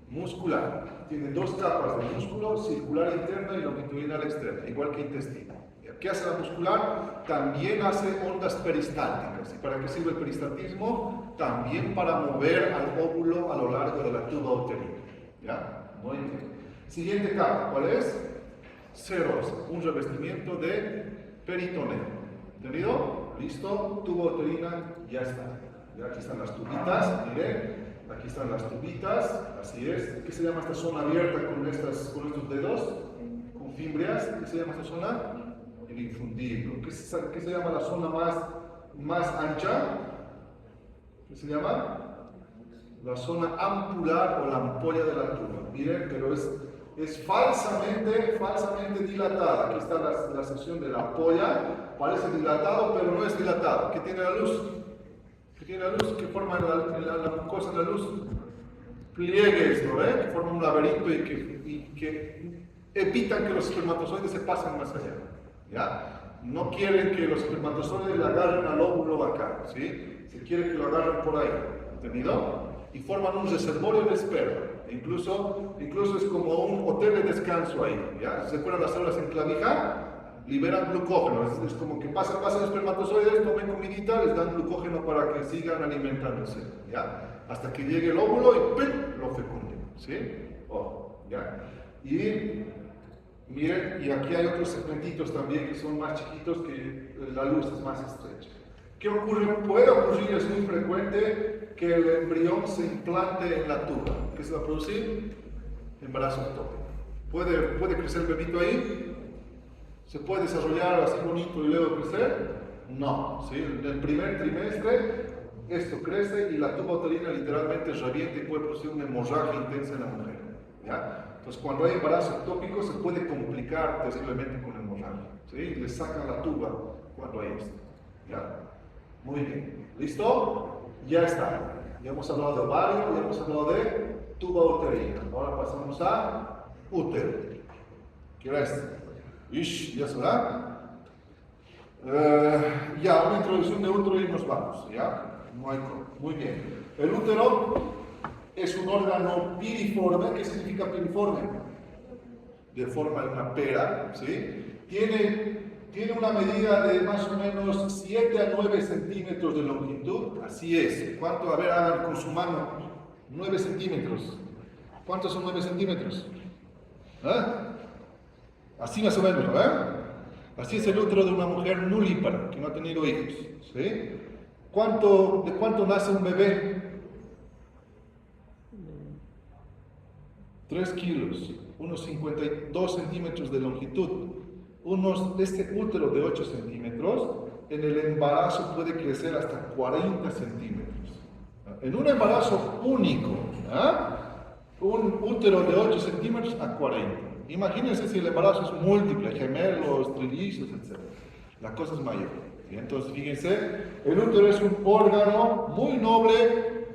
Muscular. Tiene dos capas de músculo, circular interna y longitudinal externa, igual que intestino. ¿Qué hace la muscular? También hace ondas peristálticas. ¿Y para qué sirve el peristaltismo? También para mover al óvulo a lo largo de la tuba uterina. ¿Ya? Muy bien. Siguiente capa, ¿cuál es? Serosa, un revestimiento de peritoneo. ¿Entendido? ¿Listo? Tuba uterina, ya está. Ya aquí están las tubitas, miren. Aquí están las tubitas, así es. ¿Qué se llama esta zona abierta con estos dedos? Con fimbrias. ¿Qué se llama esta zona? El infundíbulo. ¿Qué se llama la zona más ancha? ¿Qué se llama? La zona ampular o la ampolla de la tuba. Miren, pero es falsamente dilatada. Aquí está la sección de la ampolla. Parece dilatado, pero no es dilatado. ¿Qué tiene la luz? ¿Qué tiene la luz? ¿Qué forma la mucosa de la luz? Pliegues, ¿no ven? Que forman un laberinto y que evitan que los espermatozoides se pasen más allá. ¿Ya? No quieren que los espermatozoides le agarren al óvulo acá, ¿sí? Se quiere que lo agarren por ahí, ¿entendido? Y forman un reservorio de esperma. Incluso es como un hotel de descanso ahí, ¿ya? ¿Se acuerdan las células en clavija? Liberan glucógeno, es como que pasan espermatozoides, tomen comidita, les dan glucógeno para que sigan alimentándose, ¿ya? Hasta que llegue el óvulo y ¡pum!, lo fecunden, ¿sí? ¿Ya? Y miren, y aquí hay otros segmentitos también que son más chiquitos, que la luz es más estrecha. ¿Qué ocurre? Puede ocurrir, es muy frecuente, que el embrión se implante en la tuba. ¿Qué se va a producir? Embarazo ectópico. ¿Puede crecer el bebito ahí? ¿Se puede desarrollar así bonito y luego crecer? No, ¿sí? En el primer trimestre esto crece y la tuba uterina literalmente revienta y puede producir una hemorragia intensa en la mujer. ¿Ya? Entonces cuando hay embarazo ectópico se puede complicar terriblemente con hemorragia. ¿Sí? Le sacan la tuba cuando hay esto. ¿Ya? Muy bien. ¿Listo? Ya está. Ya hemos hablado de ovario, ya hemos hablado de tubo uterino. Ahora pasamos a útero. ¿Qué ves? ¿Ya será? Ya, una introducción de útero y nos vamos. ¿Ya? Muy bien. El útero es un órgano piriforme. ¿Qué significa piriforme? De forma de una pera, ¿sí? Tiene una medida de más o menos 7 a 9 centímetros de longitud. Así es. ¿Cuánto? A ver, hagan con su mano. 9 centímetros. ¿Cuántos son 9 centímetros? Así más o menos, ¿verdad? Así es el útero de una mujer nulípara, que no ha tenido hijos, ¿sí? ¿De cuánto nace un bebé? 3 kilos, unos 52 centímetros de longitud. Este útero de 8 centímetros, en el embarazo puede crecer hasta 40 centímetros. En un embarazo único, un útero de 8 centímetros a 40. Imagínense si el embarazo es múltiple, gemelos, trillizos, etc. La cosa es mayor. ¿Sí? Entonces, fíjense, el útero es un órgano muy noble.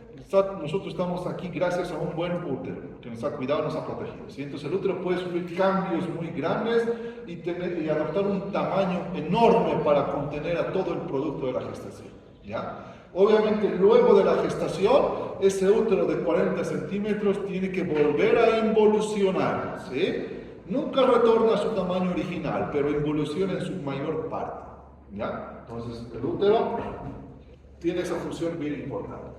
Nosotros estamos aquí gracias a un buen útero, que nos ha cuidado, nos ha protegido. ¿Sí? Entonces, el útero puede sufrir cambios muy grandes y adoptar un tamaño enorme para contener a todo el producto de la gestación. ¿Ya? Obviamente, luego de la gestación, ese útero de 40 centímetros tiene que volver a involucionar. ¿Sí? Nunca retorna a su tamaño original, pero involuciona en su mayor parte. ¿Ya? Entonces, el útero tiene esa función bien importante.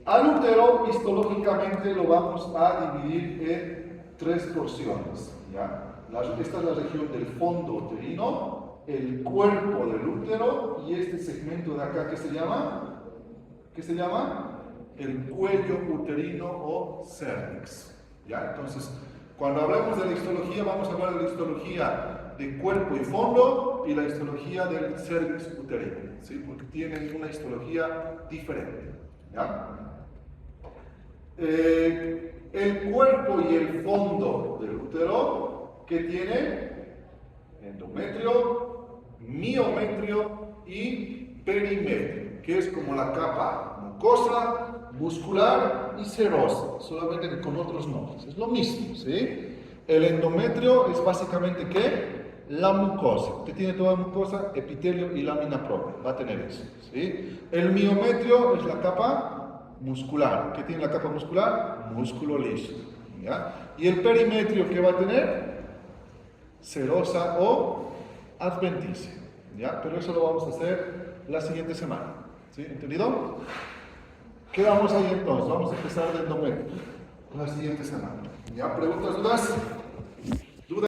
Al útero, histológicamente, lo vamos a dividir en 3 porciones. ¿Ya? Esta es la región del fondo uterino, el cuerpo del útero y este segmento de acá que se llama, ¿qué se llama? El cuello uterino o cervix. ¿Ya? Entonces, cuando hablamos de la histología, vamos a hablar de la histología de cuerpo y fondo y la histología del cervix uterino, ¿sí? Porque tienen una histología diferente. ¿Ya? El cuerpo y el fondo del útero, ¿qué tiene? Endometrio, miometrio y perimetrio, que es como la capa mucosa, muscular y serosa, solamente que con otros nombres. Es lo mismo, ¿sí? El endometrio es básicamente ¿qué? La mucosa. ¿Qué tiene toda la mucosa? Epitelio y lámina propia. Va a tener eso, ¿sí? El miometrio es la capa muscular. ¿Qué tiene la capa muscular? Músculo liso. ¿Ya? Y el perimetrio, ¿qué va a tener? Serosa o adventicia. ¿Ya? Pero eso lo vamos a hacer la siguiente semana. ¿Sí? ¿Entendido? Quedamos ahí entonces. Vamos a empezar del endometrio la siguiente semana. ¿Ya? ¿Preguntas, dudas?